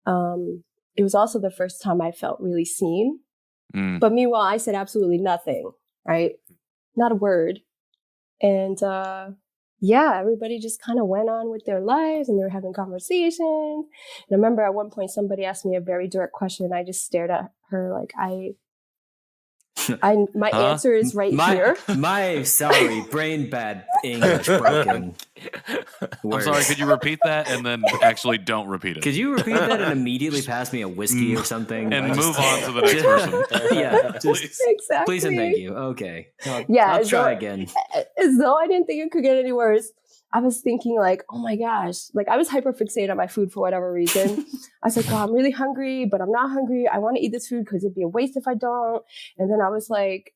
[SPEAKER 5] It was also the first time I felt really seen. But meanwhile, I said absolutely nothing, right? Not a word. And everybody just kind of went on with their lives and they were having conversations. And I remember at one point somebody asked me a very direct question and I just stared at her like my answer is here.
[SPEAKER 2] Sorry, brain bad, English broken.
[SPEAKER 4] I'm sorry, could you repeat that and then actually don't repeat it?
[SPEAKER 2] Could you repeat that and immediately pass me a whiskey or something?
[SPEAKER 4] And move on to the next person.
[SPEAKER 2] Yeah,
[SPEAKER 4] please.
[SPEAKER 5] Exactly.
[SPEAKER 2] Please and thank you. Okay.
[SPEAKER 5] I'll
[SPEAKER 2] try again.
[SPEAKER 5] As though I didn't think it could get any worse. I was thinking like, oh my gosh, like I was hyper fixated on my food for whatever reason. I was like, oh, I'm really hungry, but I'm not hungry. I want to eat this food because it'd be a waste if I don't. And then I was like,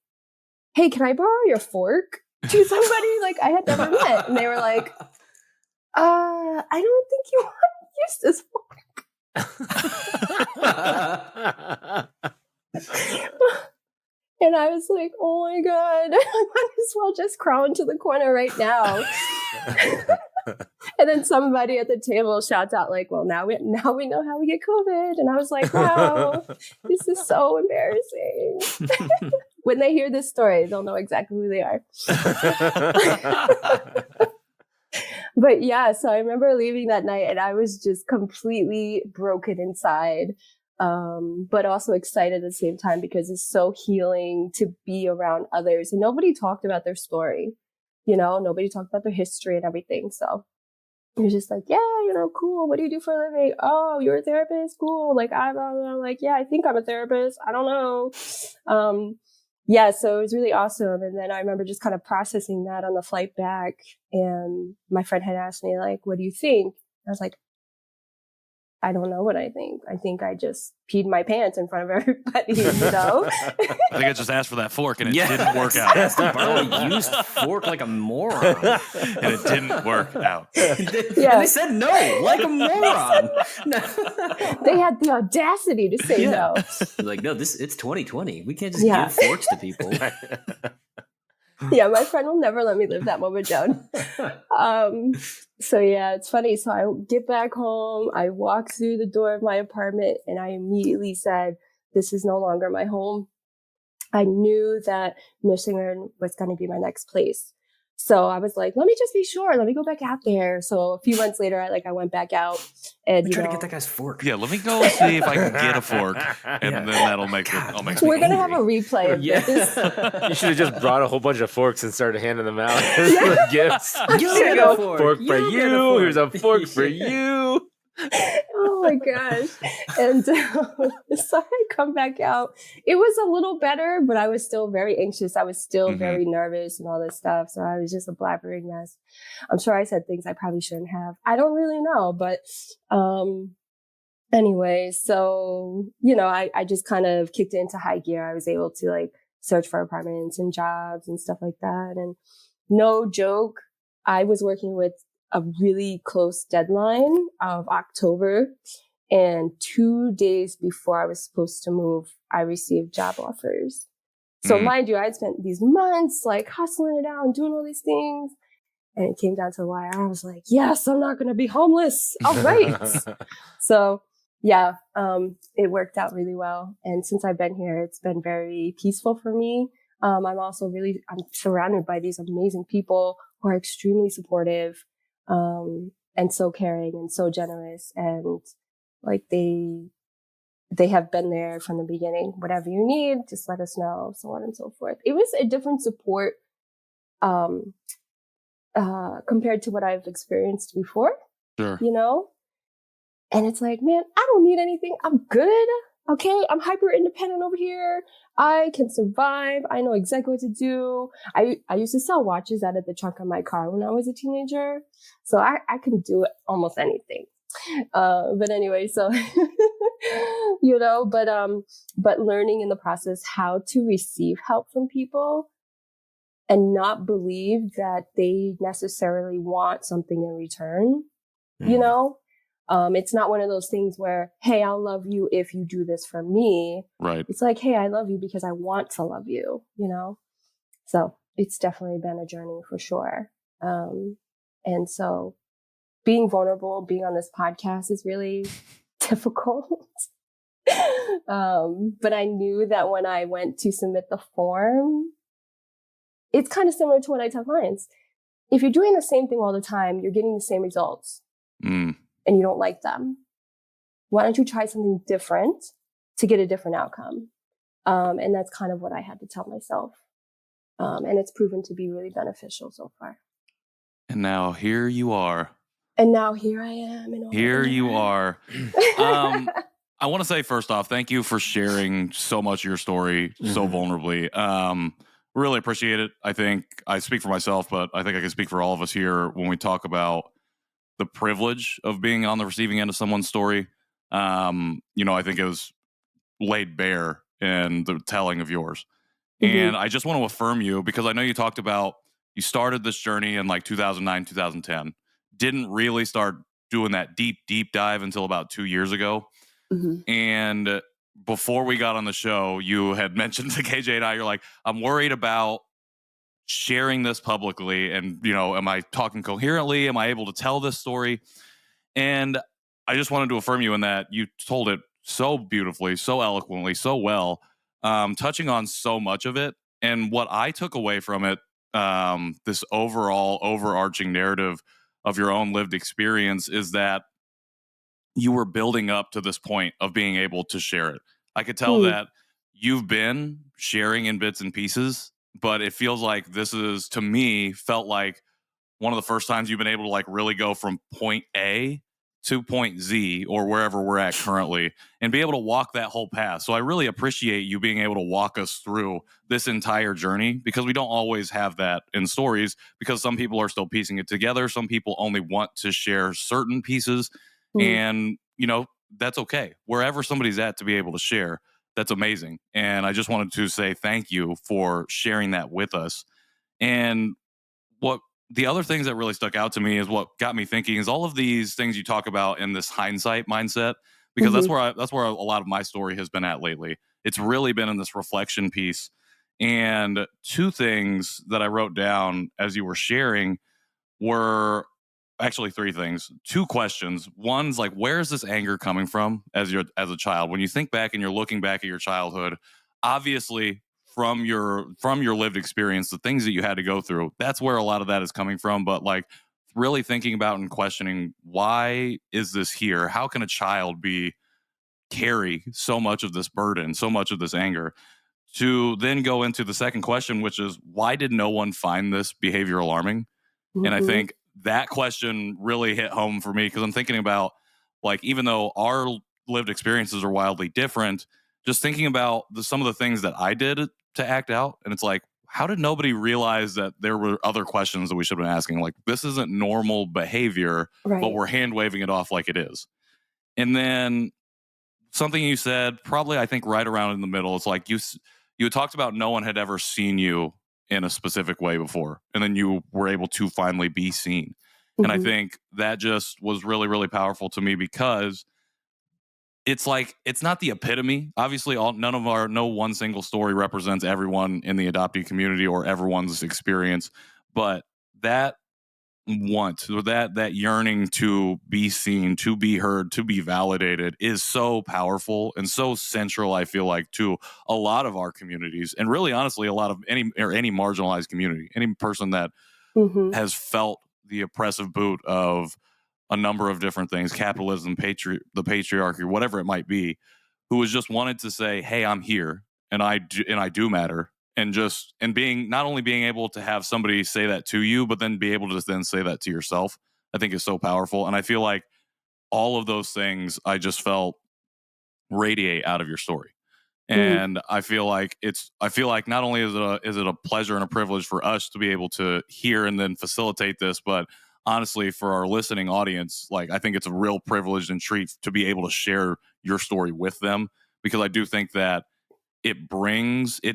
[SPEAKER 5] hey, can I borrow your fork to somebody like I had never met? And they were like, I don't think you want to use this fork. And I was like, oh my God, I might as well just crawl into the corner right now. And then somebody at the table shouts out like, well, now we know how we get COVID. And I was like, wow, this is so embarrassing. When they hear this story, they'll know exactly who they are. But yeah, so I remember leaving that night and I was just completely broken inside. But also excited at the same time because it's so healing to be around others. And nobody talked about their story, nobody talked about their history and everything. So it was just like, yeah, cool. What do you do for a living? Oh, you're a therapist? Cool. Like, I'm like, yeah, I think I'm a therapist. I don't know. So it was really awesome. And then I remember just kind of processing that on the flight back. And my friend had asked me like, what do you think? I was like, I don't know what I think. I think I just peed my pants in front of everybody,
[SPEAKER 4] I think I just asked for that fork and it didn't work out.
[SPEAKER 2] Asked to borrow a used fork like a moron.
[SPEAKER 4] And it didn't work out.
[SPEAKER 2] And they said no, like a moron.
[SPEAKER 5] They had the audacity to say no.
[SPEAKER 2] Like, no, it's 2020. We can't just give forks to people.
[SPEAKER 5] Yeah, my friend will never let me live that moment down. So yeah, it's funny. So I get back home, I walk through the door of my apartment and I immediately said, this is no longer my home. I knew that Michigan was going to be my next place. So I was like, let me just be sure. Let me go back out there. So a few months later, I went back out and
[SPEAKER 2] try to get that guy's fork.
[SPEAKER 4] Yeah, let me go see if I can get a fork, and then that'll make it. I'll make.
[SPEAKER 5] We're gonna have a replay of this.
[SPEAKER 3] You should have just brought a whole bunch of forks and started handing them out as gifts.
[SPEAKER 2] You get a fork.
[SPEAKER 3] Fork for you. Here's a fork for you.
[SPEAKER 5] Oh my gosh. And so I come back out. It was a little better, but I was still very anxious. I was still very nervous and all this stuff. So I was just a blabbering mess. I'm sure I said things I probably shouldn't have. I don't really know, but anyway, so, I just kind of kicked it into high gear. I was able to like search for apartments and jobs and stuff like that. And no joke, I was working with a really close deadline of October. And 2 days before I was supposed to move, I received job offers. So mind you, I'd spent these months like hustling it out and doing all these things. And it came down to the wire. I was like, yes, I'm not going to be homeless. All right. So yeah, it worked out really well. And since I've been here, it's been very peaceful for me. I'm surrounded by these amazing people who are extremely supportive, and so caring and so generous. And like they have been there from the beginning. Whatever you need, just let us know, so on and so forth. It was a different support, compared to what I've experienced before.
[SPEAKER 4] Sure.
[SPEAKER 5] And it's like, man, I don't need anything. I'm good. Okay. I'm hyper independent over here. I can survive. I know exactly what to do. I used to sell watches out of the trunk of my car when I was a teenager. So I can do almost anything. But anyway, so, but learning in the process how to receive help from people and not believe that they necessarily want something in return, it's not one of those things where, hey, I'll love you if you do this for me.
[SPEAKER 4] Right.
[SPEAKER 5] It's like, hey, I love you because I want to love you, So it's definitely been a journey for sure. And so being vulnerable, being on this podcast is really difficult. But I knew that when I went to submit the form, it's kind of similar to what I tell clients. If you're doing the same thing all the time, you're getting the same results. And you don't like them. Why don't you try something different to get a different outcome? And that's kind of what I had to tell myself. And it's proven to be really beneficial so far.
[SPEAKER 4] And now here you are.
[SPEAKER 5] And now here I am.
[SPEAKER 4] Here you are. I want to say first off, thank you for sharing so much of your story so vulnerably. Really appreciate it. I think I speak for myself, but I think I can speak for all of us here when we talk about the privilege of being on the receiving end of someone's story. I think it was laid bare in the telling of yours. And I just want to affirm you because I know you talked about you started this journey in like 2009, 2010. Didn't really start doing that deep dive until about 2 years ago. And before we got on the show, you had mentioned to KJ and I, you're like, I'm worried about sharing this publicly and am I talking coherently, am I able to tell this story? And I just wanted to affirm you in that you told it so beautifully, so eloquently, so well, touching on so much of it. And what I took away from it, this overall overarching narrative of your own lived experience, is that you were building up to this point of being able to share it. I could tell that you've been sharing in bits and pieces, but it feels like this is, to me, felt like one of the first times you've been able to like really go from point A to point Z or wherever we're at currently and be able to walk that whole path. So I really appreciate you being able to walk us through this entire journey because we don't always have that in stories because some people are still piecing it together. Some people only want to share certain pieces and, that's okay. Wherever somebody's at to be able to share, that's amazing. And I just wanted to say thank you for sharing that with us. And what the other things that really stuck out to me is what got me thinking is all of these things you talk about in this hindsight mindset, because that's where a lot of my story has been at lately. It's really been in this reflection piece. And two things that I wrote down as you were sharing were actually three things. Two questions. One's like, where is this anger coming from as a child? When you think back and you're looking back at your childhood, obviously from your lived experience, the things that you had to go through, that's where a lot of that is coming from. But like really thinking about and questioning, why is this here? How can a child carry so much of this burden, so much of this anger? To then go into the second question, which is, why did no one find this behavior alarming? And I think that question really hit home for me because I'm thinking about like, even though our lived experiences are wildly different, just thinking about some of the things that I did to act out, and it's like, how did nobody realize that there were other questions that we should have been asking? Like, this isn't normal behavior, but we're hand waving it off like it is. And then something you said, probably I think right around in the middle, it's like you had talked about no one had ever seen you in a specific way before, and then you were able to finally be seen. And I think that just was really, really powerful to me, because it's like, it's not the epitome. Obviously, no one single story represents everyone in the adoptee community or everyone's experience, but that that yearning to be seen, to be heard, to be validated is so powerful and so central, I feel like, to a lot of our communities, and really, honestly, a lot of any marginalized community, any person that has felt the oppressive boot of a number of different things, capitalism, the patriarchy, whatever it might be, who has just wanted to say, hey, I'm here, and I do matter. And being, not only being able to have somebody say that to you, but then be able to then say that to yourself, I think is so powerful. And I feel like all of those things I just felt radiate out of your story. And I feel like not only is it a pleasure and a privilege for us to be able to hear and then facilitate this, but honestly, for our listening audience, like, I think it's a real privilege and treat to be able to share your story with them, because I do think that it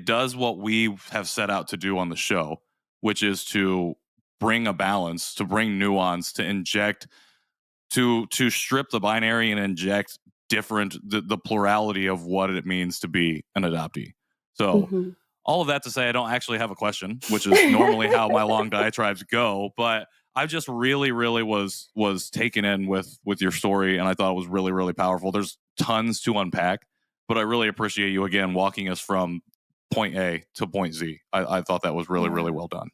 [SPEAKER 4] does what we have set out to do on the show, which is to bring a balance, to bring nuance, to inject, to strip the binary and inject the plurality of what it means to be an adoptee. So all of that to say, I don't actually have a question, which is normally how my long diatribes go, but I just really, really was taken in with your story, and I thought it was really, really powerful. There's tons to unpack, but I really appreciate you again walking us from point A to point Z. I thought that was really, really well done.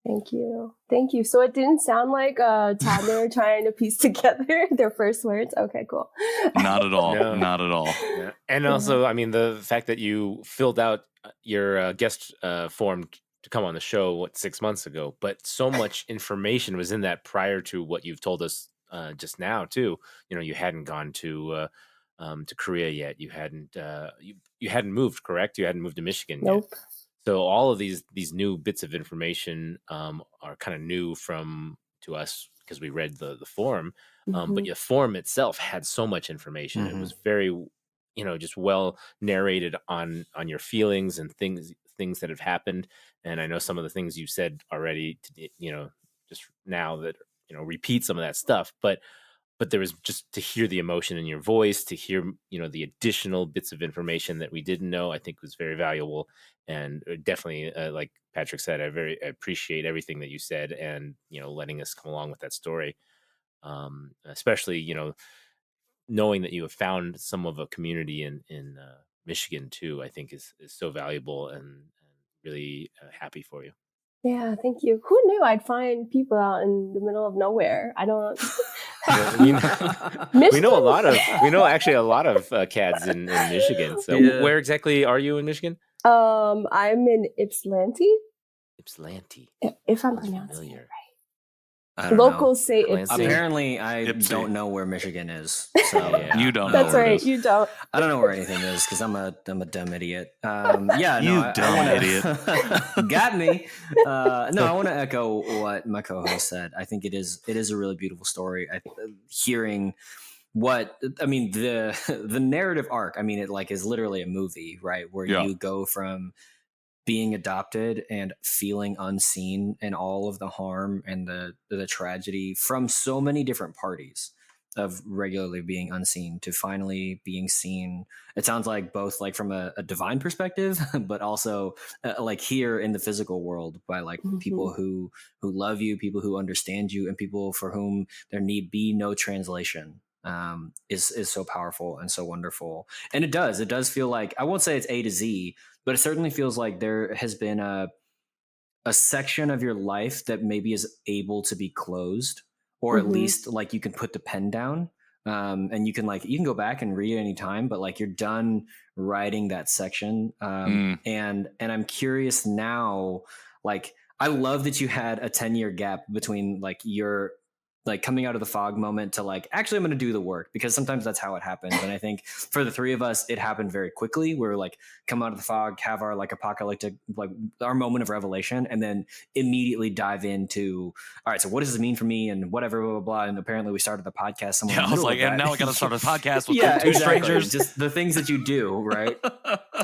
[SPEAKER 5] Thank you. Thank you. So it didn't sound like a toddler trying to piece together their first words. Okay, cool.
[SPEAKER 4] Not at all.
[SPEAKER 3] No.
[SPEAKER 4] Not at all.
[SPEAKER 3] Yeah. And also, I mean, the fact that you filled out your guest form to come on the show, 6 months ago, but so much information was in that prior to what you've told us just now too. You know, you hadn't gone to Korea yet. You hadn't you hadn't moved, correct? You hadn't moved to Michigan
[SPEAKER 5] Nope.
[SPEAKER 3] yet. So all of these new bits of information are kind of new to us because we read the form. But your form itself had so much information. It was very, just well narrated on your feelings and things that have happened. And I know some of the things you said already, just now that repeat some of that stuff, but there was just to hear the emotion in your voice, to hear, the additional bits of information that we didn't know, I think was very valuable. And definitely, like Patrick said, I appreciate everything that you said and, letting us come along with that story. Especially, knowing that you have found some of a community in Michigan too, I think is so valuable and really happy for you.
[SPEAKER 5] Yeah, thank you. Who knew I'd find people out in the middle of nowhere? I don't.
[SPEAKER 3] we know actually a lot of cats in Michigan. So where exactly are you in Michigan?
[SPEAKER 5] I'm in Ypsilanti.
[SPEAKER 3] Ypsilanti.
[SPEAKER 5] If I'm pronouncing it right.
[SPEAKER 2] Locals
[SPEAKER 5] say
[SPEAKER 3] Ypsilanti.
[SPEAKER 2] Apparently, I don't know where Michigan is. So
[SPEAKER 4] you don't.
[SPEAKER 5] That's
[SPEAKER 4] know
[SPEAKER 5] right. You don't.
[SPEAKER 2] I don't know where anything is because I'm a dumb idiot. Dumb
[SPEAKER 4] idiot.
[SPEAKER 2] Got me. No, I want to echo what my co-host said. I think it is a really beautiful story. Hearing the narrative arc. I mean, it is literally a movie, right? Where you go from being adopted and feeling unseen and all of the harm and the tragedy from so many different parties of regularly being unseen to finally being seen. It sounds like both from a divine perspective, but also here in the physical world by people who love you, people who understand you, and people for whom there need be no translation is so powerful and so wonderful. And it does feel like, I won't say it's A to Z, but it certainly feels like there has been a section of your life that maybe is able to be closed, or at least you can put the pen down, and you can go back and read it anytime, but you're done writing that section. And I'm curious now, I love that you had a 10-year gap between your like coming out of the fog moment to like, actually, I'm going to do the work, because sometimes that's how it happens. And I think for the three of us, it happened very quickly. We're like, come out of the fog, have our like apocalyptic, like our moment of revelation, and then immediately dive into, all right, so what does this mean for me and whatever, blah, blah, blah. And apparently we started the podcast somewhere.
[SPEAKER 4] Yeah, I was like, and now I got to start a podcast with two
[SPEAKER 2] exactly.
[SPEAKER 4] strangers.
[SPEAKER 2] Just the things that you do, right?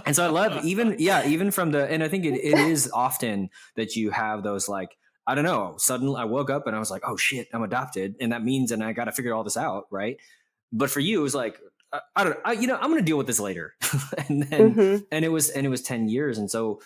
[SPEAKER 2] And so I love even from the, and I think it is often that you have those like, I don't know, suddenly I woke up and I was like, oh shit, I'm adopted. And that means, and I got to figure all this out. Right. But for you, it was like, I'm going to deal with this later. and then, and it was 10 years. And so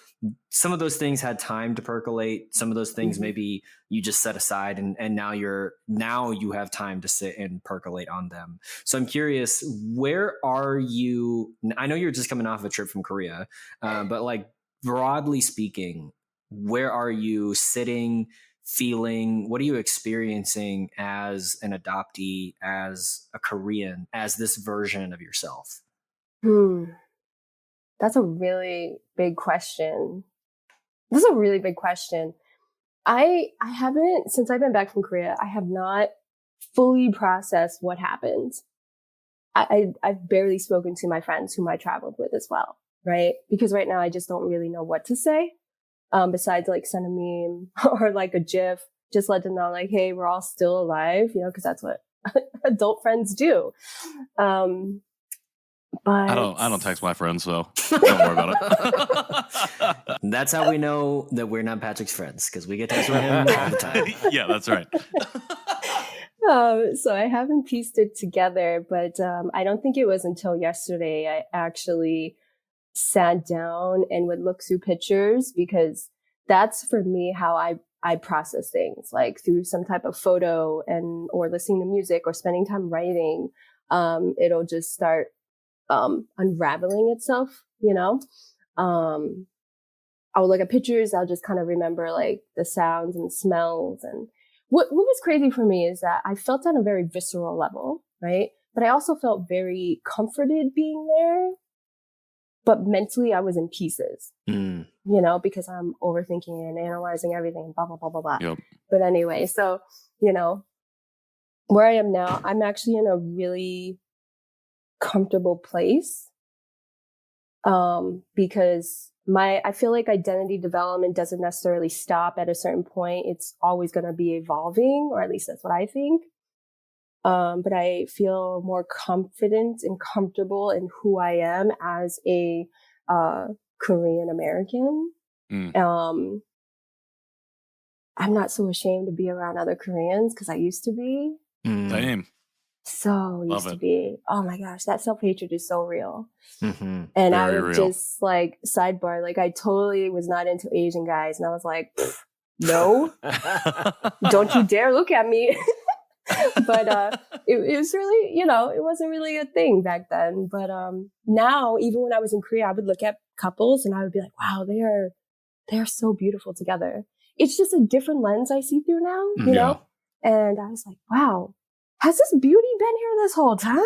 [SPEAKER 2] some of those things had time to percolate. Some of those things, maybe you just set aside and now you have time to sit and percolate on them. So I'm curious, where are you? I know you're just coming off a trip from Korea, but like broadly speaking, where are you sitting, feeling? What are you experiencing as an adoptee, as a Korean, as this version of yourself?
[SPEAKER 5] That's a really big question. I haven't, since I've been back from Korea, I have not fully processed what happened. I've barely spoken to my friends whom I traveled with as well, right? Because right now I just don't really know what to say. Besides like send a meme or like a GIF, just let them know like, hey, we're all still alive, because that's what adult friends do. But
[SPEAKER 4] I don't text my friends, so don't worry about it.
[SPEAKER 2] That's how we know that we're not Patrick's friends, because we get texts with him all the time.
[SPEAKER 4] Yeah, that's right.
[SPEAKER 5] So I haven't pieced it together, but I don't think it was until yesterday I actually sat down and would look through pictures, because that's for me how I process things, like through some type of photo or listening to music or spending time writing. It'll just start unraveling itself, I'll look at pictures. I'll just kind of remember like the sounds and smells. And what was crazy for me is that I felt on a very visceral level, right? But I also felt very comforted being there. But mentally, I was in pieces, because I'm overthinking and analyzing everything, blah, blah, blah, blah, blah.
[SPEAKER 4] Yep.
[SPEAKER 5] But anyway, so, where I am now, I'm actually in a really comfortable place, because I feel like identity development doesn't necessarily stop at a certain point. It's always going to be evolving, or at least that's what I think. But I feel more confident and comfortable in who I am as a Korean American. I'm not so ashamed to be around other Koreans, because I used to be.
[SPEAKER 4] Same.
[SPEAKER 5] So used to be. Oh my gosh, that self-hatred is so real.
[SPEAKER 2] Mm-hmm.
[SPEAKER 5] And
[SPEAKER 4] Very
[SPEAKER 5] I would
[SPEAKER 4] real.
[SPEAKER 5] just like sidebar, like I totally was not into Asian guys. And I was like, no, don't you dare look at me. But it was really, it wasn't really a thing back then. But now, even when I was in Korea, I would look at couples and I would be like, wow, they are so beautiful together. It's just a different lens I see through now, you know? And I was like, wow, has this beauty been here this whole time?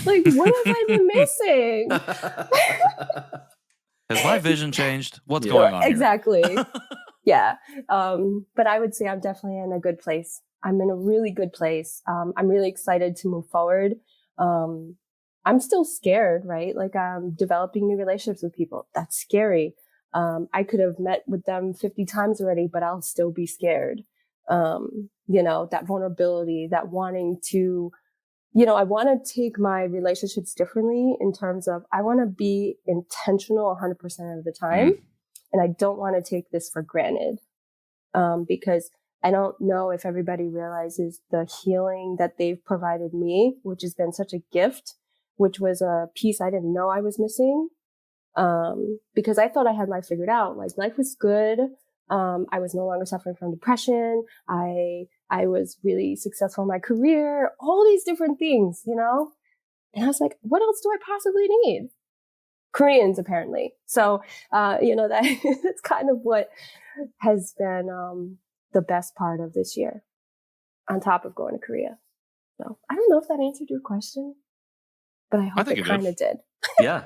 [SPEAKER 5] Like, what have I been missing?
[SPEAKER 4] Has my vision changed? What's going on here?
[SPEAKER 5] Exactly. Yeah. But I would say I'm definitely in a good place. I'm in a really good place. I'm really excited to move forward. I'm still scared, right? Like I'm developing new relationships with people. That's scary. I could have met with them 50 times already, but I'll still be scared. That vulnerability, that wanting to, I want to take my relationships differently in terms of I want to be intentional 100% of the time. And I don't want to take this for granted, because I don't know if everybody realizes the healing that they've provided me, which has been such a gift, which was a piece I didn't know I was missing. Because I thought I had life figured out. Like life was good. I was no longer suffering from depression. I was really successful in my career, all these different things, And I was like, what else do I possibly need? Koreans, apparently. So, that's kind of what has been, the best part of this year on top of going to Korea. So I don't know if that answered your question, but I hope it kind of did.
[SPEAKER 2] Yeah.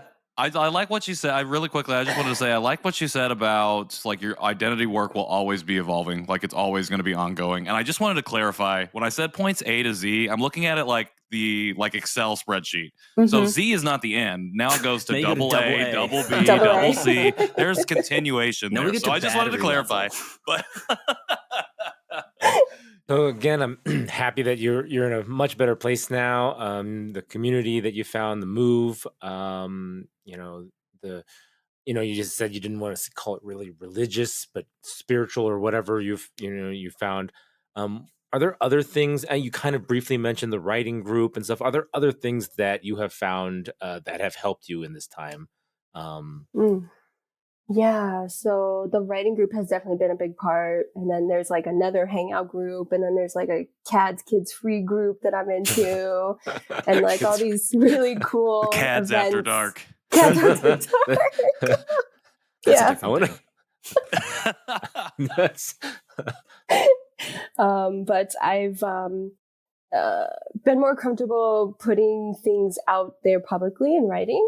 [SPEAKER 4] I like what she said. I just wanted to say I like what she said about like your identity work will always be evolving, like it's always going to be ongoing. And I just wanted to clarify when I said points A to Z, I'm looking at it like the Excel spreadsheet. So Z is not the end. Now it goes to
[SPEAKER 2] Now you go
[SPEAKER 4] double
[SPEAKER 2] to
[SPEAKER 4] A, double B,
[SPEAKER 5] Double
[SPEAKER 4] double
[SPEAKER 5] A.
[SPEAKER 4] C. There's continuation
[SPEAKER 2] Now we
[SPEAKER 4] there.
[SPEAKER 2] get
[SPEAKER 4] So
[SPEAKER 2] to
[SPEAKER 4] I just wanted to
[SPEAKER 2] battery
[SPEAKER 4] clarify.
[SPEAKER 2] level.
[SPEAKER 4] But
[SPEAKER 3] So again, I'm happy that you're in a much better place now. The community that you found, the move, you just said you didn't want to call it really religious, but spiritual or whatever you found. Are there other things? And you kind of briefly mentioned the writing group and stuff. Are there other things that you have found that have helped you in this time?
[SPEAKER 5] Yeah, so the writing group has definitely been a big part. And then there's like another hangout group. And then there's like a CADS Kids Free group that I'm into. And like all these really cool
[SPEAKER 4] CADS
[SPEAKER 5] events.
[SPEAKER 4] After Dark.
[SPEAKER 5] CADS After Dark. Yeah.
[SPEAKER 3] I want to.
[SPEAKER 5] But I've been more comfortable putting things out there publicly in writing.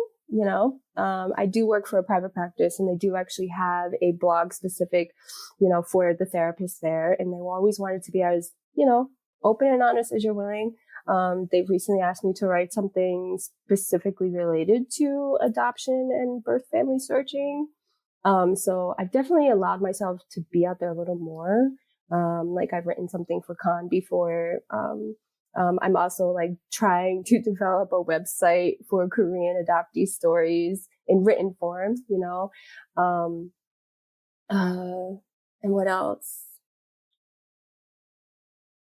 [SPEAKER 5] I do work for a private practice, and they do actually have a blog specific, for the therapists there. And they always want it to be as, open and honest as you're willing. They've recently asked me to write something specifically related to adoption and birth family searching. So I've definitely allowed myself to be out there a little more. Like I've written something for Khan before. I'm also like trying to develop a website for Korean adoptee stories in written form, and what else?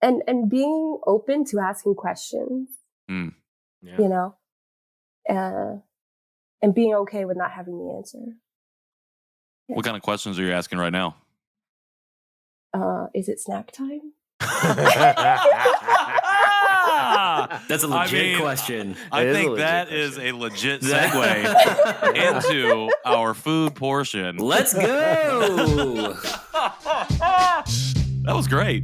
[SPEAKER 5] And being open to asking questions,
[SPEAKER 3] Yeah.
[SPEAKER 5] and being okay with not having the answer. Yeah.
[SPEAKER 4] What kind of questions are you asking right now?
[SPEAKER 5] Is it snack time?
[SPEAKER 2] That's a legit question.
[SPEAKER 4] I think that is a legit segue into our food portion.
[SPEAKER 2] Let's go.
[SPEAKER 4] That was great.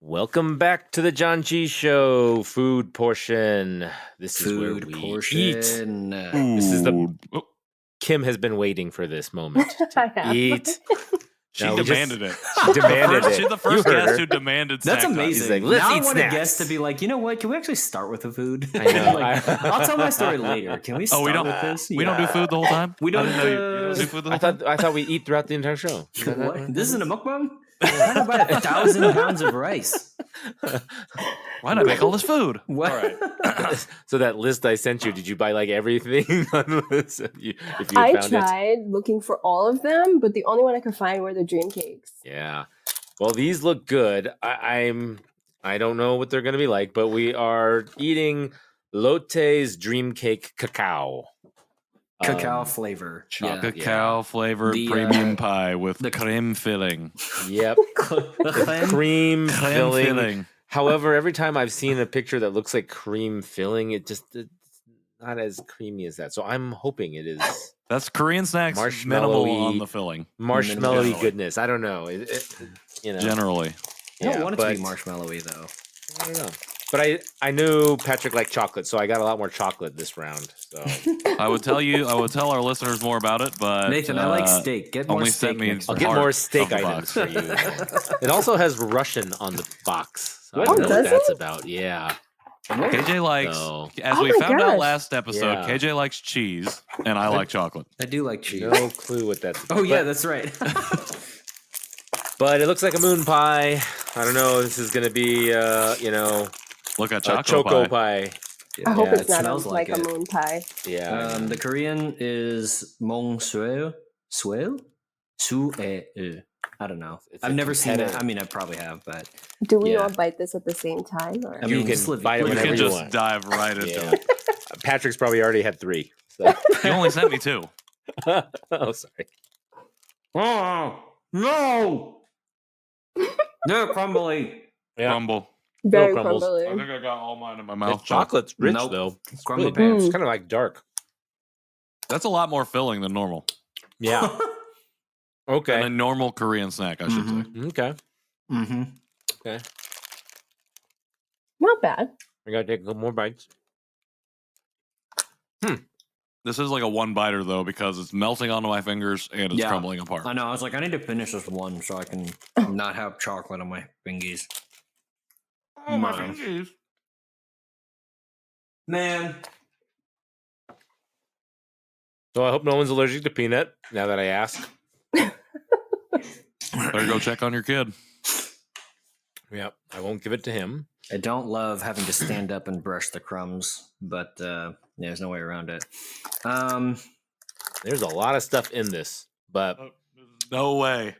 [SPEAKER 3] Welcome back to the Janchi Show food portion. This is where
[SPEAKER 2] Food
[SPEAKER 3] we
[SPEAKER 2] portion.
[SPEAKER 3] eat. This is Kim has been waiting for this moment to
[SPEAKER 5] I have.
[SPEAKER 3] eat.
[SPEAKER 4] She
[SPEAKER 3] No, we
[SPEAKER 4] demanded it.
[SPEAKER 3] She demanded it.
[SPEAKER 4] She's the first
[SPEAKER 3] You heard
[SPEAKER 4] guest
[SPEAKER 3] her.
[SPEAKER 4] who demanded
[SPEAKER 2] That's
[SPEAKER 4] snack time.
[SPEAKER 2] amazing.
[SPEAKER 3] He's like, let's
[SPEAKER 2] now
[SPEAKER 3] eat
[SPEAKER 2] I want
[SPEAKER 3] snacks.
[SPEAKER 2] a guest to be like, you know what? Can we actually start with the food?
[SPEAKER 3] I know.
[SPEAKER 2] I'll tell my story later. Can we start
[SPEAKER 4] Oh, we don't.
[SPEAKER 2] with this?
[SPEAKER 4] We don't do food the whole time.
[SPEAKER 2] We don't.
[SPEAKER 4] I didn't know you don't do food the whole time.
[SPEAKER 3] I thought we eat throughout the entire show.
[SPEAKER 2] What? This isn't a mukbang? How about 1,000 pounds of rice?
[SPEAKER 4] Why not make all this food?
[SPEAKER 2] What?
[SPEAKER 4] All right.
[SPEAKER 3] So that list I sent you, did you buy like everything on the list? If you
[SPEAKER 5] I
[SPEAKER 3] found it?
[SPEAKER 5] tried looking for all of them, but the only one I could find were the dream cakes.
[SPEAKER 3] Yeah. Well, these look good. I don't know what they're going to be like, but we are eating Lotte's Dream Cake Cacao.
[SPEAKER 2] Cacao flavor.
[SPEAKER 4] Cacao flavored
[SPEAKER 2] The,
[SPEAKER 4] premium pie with
[SPEAKER 2] the-
[SPEAKER 4] creme filling.
[SPEAKER 3] Yep.
[SPEAKER 2] The
[SPEAKER 3] Cream filling.
[SPEAKER 4] filling.
[SPEAKER 3] However, every time I've seen a picture that looks like cream filling, it's not as creamy as that. So I'm hoping it is
[SPEAKER 4] That's Korean snacks
[SPEAKER 3] Marshmallowy-
[SPEAKER 4] minimal on the filling.
[SPEAKER 3] marshmallowy
[SPEAKER 4] Generally.
[SPEAKER 3] goodness. I don't know.
[SPEAKER 4] Generally.
[SPEAKER 2] I don't
[SPEAKER 3] Yeah,
[SPEAKER 2] want it to be
[SPEAKER 3] but-
[SPEAKER 2] marshmallowy though.
[SPEAKER 3] I don't know. But I knew Patrick liked chocolate, so I got a lot more chocolate this round. So
[SPEAKER 4] I would tell our listeners more about it, but
[SPEAKER 2] Nathan, I like steak. Get more
[SPEAKER 4] only
[SPEAKER 2] steak.
[SPEAKER 4] sent me
[SPEAKER 2] next
[SPEAKER 3] I'll
[SPEAKER 2] time.
[SPEAKER 3] get
[SPEAKER 4] Heart
[SPEAKER 3] more
[SPEAKER 4] of
[SPEAKER 3] steak
[SPEAKER 4] the
[SPEAKER 3] items
[SPEAKER 4] box.
[SPEAKER 3] for you. It also has Russian on the box. So I
[SPEAKER 2] What?
[SPEAKER 3] don't know what
[SPEAKER 5] Does
[SPEAKER 3] that's
[SPEAKER 5] it?
[SPEAKER 3] about. Yeah.
[SPEAKER 4] KJ likes,
[SPEAKER 3] So-
[SPEAKER 4] as
[SPEAKER 5] Oh
[SPEAKER 4] we
[SPEAKER 5] my
[SPEAKER 4] found out
[SPEAKER 5] gosh.
[SPEAKER 4] last episode,
[SPEAKER 3] Yeah.
[SPEAKER 4] KJ likes cheese, and I like chocolate.
[SPEAKER 2] I do like cheese.
[SPEAKER 3] No clue what that's about.
[SPEAKER 2] Oh yeah,
[SPEAKER 3] But-
[SPEAKER 2] that's right.
[SPEAKER 3] But it looks like a moon pie. I don't know. This is going to be,
[SPEAKER 4] Look at
[SPEAKER 3] a
[SPEAKER 4] choco
[SPEAKER 3] choco
[SPEAKER 4] pie.
[SPEAKER 3] pie.
[SPEAKER 5] I hope
[SPEAKER 2] Yeah,
[SPEAKER 5] it's
[SPEAKER 2] it
[SPEAKER 5] not
[SPEAKER 2] smells
[SPEAKER 5] like a
[SPEAKER 2] it.
[SPEAKER 5] moon pie.
[SPEAKER 3] Yeah.
[SPEAKER 2] The Korean is mong sueo. Sueo? Sueo. I don't know.
[SPEAKER 3] It's
[SPEAKER 2] I've
[SPEAKER 3] a
[SPEAKER 2] never seen it.
[SPEAKER 3] competitive-
[SPEAKER 2] I mean, I probably have, but
[SPEAKER 5] Do we
[SPEAKER 2] Yeah.
[SPEAKER 5] all bite this at the same time? Or?
[SPEAKER 2] I mean,
[SPEAKER 3] You can
[SPEAKER 2] slip-
[SPEAKER 3] bite it
[SPEAKER 4] You
[SPEAKER 3] whenever
[SPEAKER 4] can
[SPEAKER 3] you
[SPEAKER 4] just
[SPEAKER 3] want.
[SPEAKER 4] dive right into
[SPEAKER 3] Yeah.
[SPEAKER 4] it.
[SPEAKER 3] Patrick's probably already had 3. So.
[SPEAKER 4] You only sent me 2.
[SPEAKER 3] Oh, sorry.
[SPEAKER 2] oh no, they're crumbly.
[SPEAKER 3] Yeah.
[SPEAKER 4] Crumble.
[SPEAKER 5] Very
[SPEAKER 3] No crumbles.
[SPEAKER 5] crumbly.
[SPEAKER 4] I think I got all mine in my
[SPEAKER 3] The
[SPEAKER 4] mouth.
[SPEAKER 3] chocolate's rich,
[SPEAKER 2] Nope.
[SPEAKER 3] though. It's
[SPEAKER 2] Crumble
[SPEAKER 3] really
[SPEAKER 2] pants.
[SPEAKER 3] It's kind of like dark.
[SPEAKER 4] That's a lot more filling than normal.
[SPEAKER 3] Yeah. Okay.
[SPEAKER 4] than a normal Korean snack, I should say.
[SPEAKER 3] Okay.
[SPEAKER 2] Mm-hmm.
[SPEAKER 3] Okay.
[SPEAKER 5] Not bad.
[SPEAKER 3] I gotta take a couple more bites.
[SPEAKER 4] This is like a one biter though because it's melting onto my fingers and it's crumbling apart.
[SPEAKER 2] I know. I was like, I need to finish this one so I can not have chocolate on my fingies.
[SPEAKER 4] Oh, my fingies.
[SPEAKER 2] Man.
[SPEAKER 3] So I hope no one's allergic to peanut. Now that I ask.
[SPEAKER 4] Better go check on your kid.
[SPEAKER 3] Yeah, I won't give it to him.
[SPEAKER 2] I don't love having to stand up and brush the crumbs, but there's no way around it.
[SPEAKER 3] There's a lot of stuff in this, but
[SPEAKER 4] No way.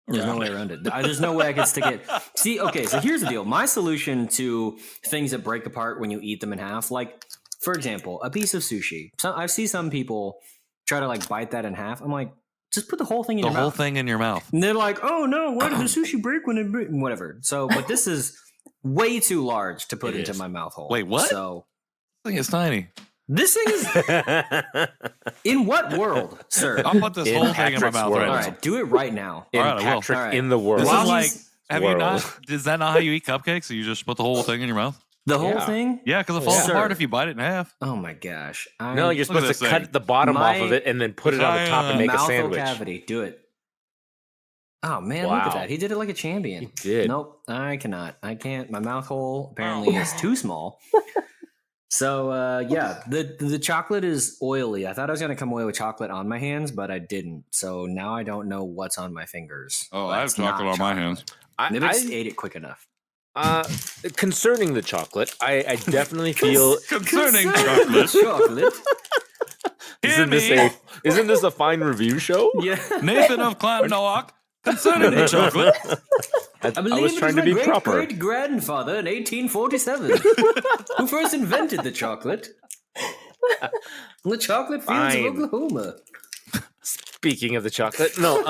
[SPEAKER 2] There's no way around it. There's no way I could stick it. See, okay, so here's the deal. My solution to things that break apart when you eat them in half, like, for example, a piece of sushi. So I see some people try to like bite that in half. I'm like, just put the whole thing in your mouth.
[SPEAKER 4] The whole thing in your mouth.
[SPEAKER 2] And they're like, oh no, why did the sushi break when it break? Whatever. So, but this is way too large to put into my mouth hole.
[SPEAKER 4] Wait, what?
[SPEAKER 2] So
[SPEAKER 4] This thing is tiny.
[SPEAKER 2] this thing is in what world, sir?
[SPEAKER 4] I'll put this
[SPEAKER 3] In
[SPEAKER 4] whole thing in my
[SPEAKER 3] Patrick's
[SPEAKER 4] mouth
[SPEAKER 3] world.
[SPEAKER 4] right
[SPEAKER 2] All
[SPEAKER 4] now.
[SPEAKER 2] right, do it right now.
[SPEAKER 3] in
[SPEAKER 4] All right, I will.
[SPEAKER 3] Patrick
[SPEAKER 2] All right.
[SPEAKER 3] in the world.
[SPEAKER 2] This
[SPEAKER 4] Well,
[SPEAKER 2] is-
[SPEAKER 4] like, have you
[SPEAKER 3] world.
[SPEAKER 4] not? Is that not how you eat cupcakes? You just put the whole thing in your mouth?
[SPEAKER 2] The whole
[SPEAKER 3] Yeah.
[SPEAKER 2] thing?
[SPEAKER 4] Yeah, because it falls
[SPEAKER 2] Sir.
[SPEAKER 4] apart if you bite it in half.
[SPEAKER 2] Oh my gosh.
[SPEAKER 3] No, you're
[SPEAKER 4] Look at
[SPEAKER 3] supposed
[SPEAKER 4] this
[SPEAKER 3] to
[SPEAKER 4] thing.
[SPEAKER 3] cut the bottom off of
[SPEAKER 2] My
[SPEAKER 3] it and then put it on the top and make a
[SPEAKER 2] mouth
[SPEAKER 3] sandwich.
[SPEAKER 2] cavity. Do it. Oh man, look at
[SPEAKER 3] Wow.
[SPEAKER 2] that. He did it like a champion.
[SPEAKER 3] He did.
[SPEAKER 2] Nope, I cannot. I can't. My mouth hole apparently is too small. So yeah, the chocolate is oily. I thought I was gonna come away with chocolate on my hands, but I didn't. So now I don't know what's on my fingers.
[SPEAKER 4] Oh,
[SPEAKER 2] But
[SPEAKER 4] I have
[SPEAKER 2] it's not
[SPEAKER 4] chocolate on my hands.
[SPEAKER 2] Maybe I just
[SPEAKER 3] I,
[SPEAKER 2] ate it quick enough.
[SPEAKER 3] concerning the chocolate, I definitely feel
[SPEAKER 4] Concerning
[SPEAKER 2] Concerning
[SPEAKER 4] chocolate.
[SPEAKER 2] chocolate.
[SPEAKER 3] isn't this a fine review show?
[SPEAKER 2] Yeah.
[SPEAKER 4] Nathan of Clondalk. Concerning the chocolate.
[SPEAKER 3] I
[SPEAKER 2] believe
[SPEAKER 3] was
[SPEAKER 2] it
[SPEAKER 3] trying
[SPEAKER 2] was
[SPEAKER 3] to be
[SPEAKER 2] my
[SPEAKER 3] proper.
[SPEAKER 2] great grandfather in 1847 who first invented the chocolate. The chocolate fields
[SPEAKER 3] Fine.
[SPEAKER 2] of Oklahoma.
[SPEAKER 3] Speaking of the chocolate, no,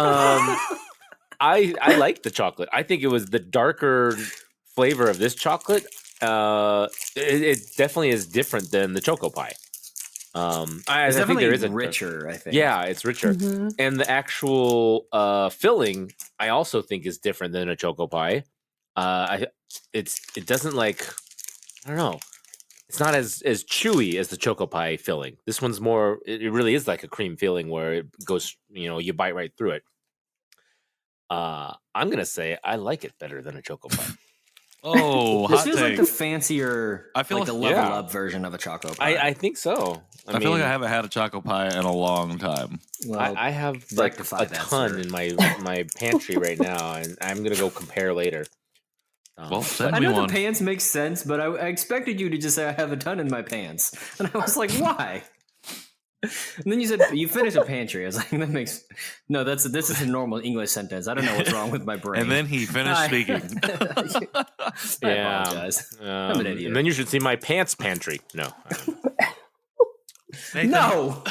[SPEAKER 3] I like the chocolate. I think it was the darker flavor of this chocolate. It definitely is different than the Choco Pie. I
[SPEAKER 2] It's
[SPEAKER 3] think
[SPEAKER 2] definitely
[SPEAKER 3] there is
[SPEAKER 2] richer, I think.
[SPEAKER 3] Yeah, it's richer,
[SPEAKER 5] Mhm.
[SPEAKER 3] and the actual filling I also think is different than a Choco Pie. It doesn't like, I don't know. It's not as chewy as the Choco Pie filling. This one's more. It really is like a cream filling where it goes. You bite right through it. I'm gonna say I like it better than a Choco Pie.
[SPEAKER 4] Oh,
[SPEAKER 2] This
[SPEAKER 4] hot
[SPEAKER 2] feels like
[SPEAKER 4] take.
[SPEAKER 2] the fancier,
[SPEAKER 4] I feel
[SPEAKER 2] like the
[SPEAKER 4] like-
[SPEAKER 2] level
[SPEAKER 3] yeah.
[SPEAKER 2] up version of a choco pie.
[SPEAKER 3] I think so.
[SPEAKER 4] I feel like I haven't had a choco pie in a long time.
[SPEAKER 2] Well,
[SPEAKER 3] I have like
[SPEAKER 2] rectify
[SPEAKER 3] a
[SPEAKER 2] that,
[SPEAKER 3] ton
[SPEAKER 2] sir.
[SPEAKER 3] in my pantry right now, and I'm gonna go compare later.
[SPEAKER 4] Well, send
[SPEAKER 2] I
[SPEAKER 4] me
[SPEAKER 2] know
[SPEAKER 4] one.
[SPEAKER 2] the pants make sense, but I expected you to just say I have a ton in my pants, and I was like, why? And then you said you finished a pantry. I was like, that makes no. This is a normal English sentence. I don't know what's wrong with my brain.
[SPEAKER 4] And then he finished
[SPEAKER 2] I-
[SPEAKER 4] speaking.
[SPEAKER 2] I apologize. I'm an idiot.
[SPEAKER 3] And then you should see my pants pantry. No,
[SPEAKER 4] Nathan,
[SPEAKER 2] No,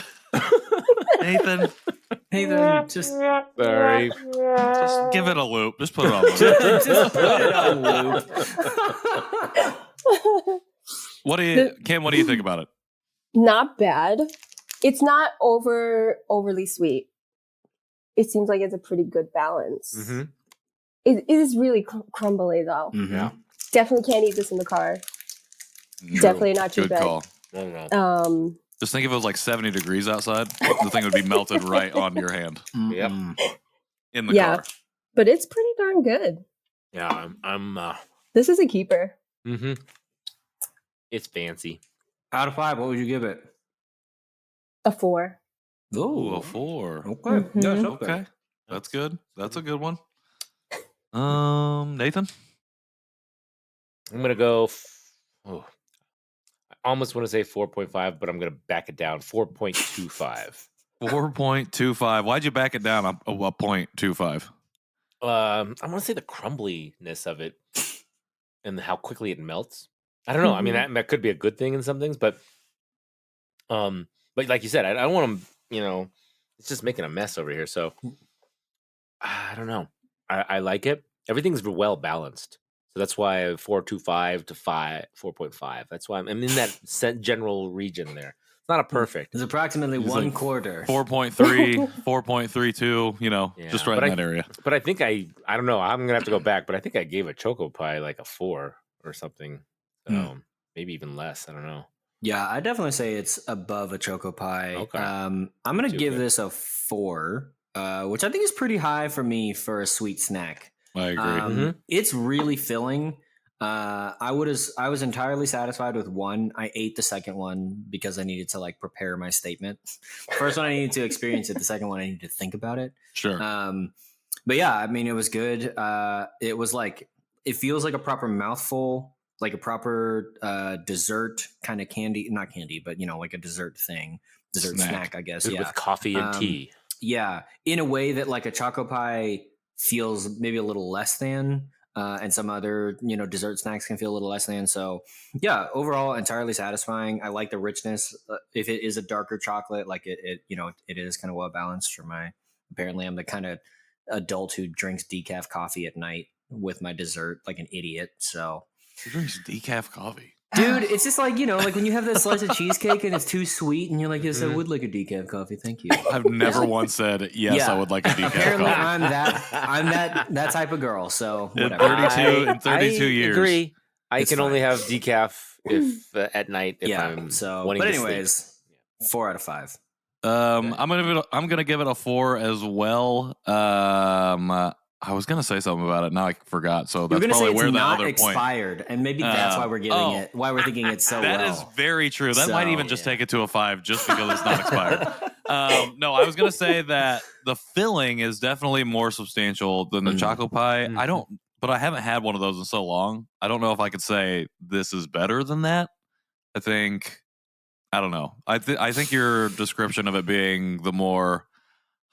[SPEAKER 4] Nathan,
[SPEAKER 2] Nathan, just
[SPEAKER 3] sorry.
[SPEAKER 4] just give it a loop. Just put it on loop.
[SPEAKER 2] just put it on loop.
[SPEAKER 4] Kim, what do you think about it?
[SPEAKER 5] Not bad. It's not overly sweet. It seems like it's a pretty good balance.
[SPEAKER 3] Mm-hmm.
[SPEAKER 5] It is really crumbly though.
[SPEAKER 3] Yeah.
[SPEAKER 5] Definitely can't eat this in the car.
[SPEAKER 4] True.
[SPEAKER 5] Definitely not too
[SPEAKER 4] Good
[SPEAKER 5] bad.
[SPEAKER 4] call.
[SPEAKER 3] I don't know.
[SPEAKER 4] Just think if it was like 70 degrees outside, the thing would be melted right on your hand
[SPEAKER 3] Yep.
[SPEAKER 4] in the
[SPEAKER 5] Yeah.
[SPEAKER 4] car.
[SPEAKER 5] But it's pretty darn good.
[SPEAKER 3] Yeah, I'm
[SPEAKER 5] This is a keeper.
[SPEAKER 3] mm-hmm. It's fancy.
[SPEAKER 2] Out of 5, what would you give it?
[SPEAKER 5] A 4.
[SPEAKER 4] Ooh, a 4.
[SPEAKER 2] Okay.
[SPEAKER 5] Mhm.
[SPEAKER 2] Yeah, it's up there.
[SPEAKER 4] Okay. That's good. That's a good one. Nathan?
[SPEAKER 3] I'm gonna go. I almost want to say 4.5, but I'm gonna back it down. 4.25.
[SPEAKER 4] 4.25. Why'd you back it down a 0.25?
[SPEAKER 3] I want to say the crumbliness of it and how quickly it melts. I don't know. I mean, that could be a good thing in some things, but like you said, I don't want to. It's just making a mess over here. So I don't know. I like it. Everything's well balanced. So that's why 4.25 to 4.5. That's why I'm in that general region there. It's not a perfect.
[SPEAKER 2] It's approximately
[SPEAKER 4] He's
[SPEAKER 2] one
[SPEAKER 4] like
[SPEAKER 2] quarter.
[SPEAKER 4] 4.3, 4.32. You know,
[SPEAKER 3] Yeah,
[SPEAKER 4] just right
[SPEAKER 3] but
[SPEAKER 4] in that area.
[SPEAKER 3] But I think I don't know. I'm gonna have to go back. But I think I gave a choco pie like a 4 or something. So maybe even less. I don't know.
[SPEAKER 2] Yeah, I definitely say it's above a choco pie.
[SPEAKER 3] Okay.
[SPEAKER 2] I'm gonna
[SPEAKER 3] Too
[SPEAKER 2] give
[SPEAKER 3] good.
[SPEAKER 2] this a 4, which I think is pretty high for me for a sweet snack.
[SPEAKER 4] I agree.
[SPEAKER 2] It's really filling. I was entirely satisfied with one. I ate the second one because I needed to like prepare my statement. First one I needed to experience it. The second one I needed to think about it.
[SPEAKER 4] Sure.
[SPEAKER 2] But yeah, I mean, it was good. It was like, it feels like a proper mouthful, like a proper dessert kind of candy, not candy, but like a dessert snack, I guess.
[SPEAKER 3] Good
[SPEAKER 2] Yeah,
[SPEAKER 3] with coffee and tea.
[SPEAKER 2] Yeah, in a way that like a choco pie feels maybe a little less than, and some other dessert snacks can feel a little less than. So yeah, overall entirely satisfying. I like the richness. If it is a darker chocolate, like it is kind of well balanced for my. Apparently, I'm the kind of adult who drinks decaf coffee at night with my dessert like an idiot. So
[SPEAKER 4] Who drinks decaf coffee?
[SPEAKER 2] dude, it's just like like when you have that slice of cheesecake and it's too sweet and you're like, yes, I would like a decaf coffee, thank you.
[SPEAKER 4] I've never once said yes.
[SPEAKER 2] Yeah.
[SPEAKER 4] I would like a decaf
[SPEAKER 2] Apparently
[SPEAKER 4] coffee.
[SPEAKER 2] I'm that type of girl. So
[SPEAKER 4] In
[SPEAKER 2] whatever.
[SPEAKER 4] 32 years.
[SPEAKER 3] Agree. I
[SPEAKER 2] It's
[SPEAKER 3] can only
[SPEAKER 2] fine.
[SPEAKER 3] have decaf if at night if I'm wanting
[SPEAKER 2] but
[SPEAKER 3] to sleep.
[SPEAKER 2] anyways, 4 out of 5.
[SPEAKER 4] I'm gonna give it a 4 as well. I was gonna say something about it. Now I forgot. So that's probably where the
[SPEAKER 2] not
[SPEAKER 4] other
[SPEAKER 2] expired, and maybe that's why we're giving it. Why we're thinking it's so
[SPEAKER 4] That
[SPEAKER 2] well.
[SPEAKER 4] is very true. That might even just
[SPEAKER 2] yeah.
[SPEAKER 4] take it to a 5 just because it's not expired. No, I was gonna say that the filling is definitely more substantial than the choco pie. But I haven't had one of those in so long. I don't know if I could say this is better than that. I don't know. I think your description of it being the more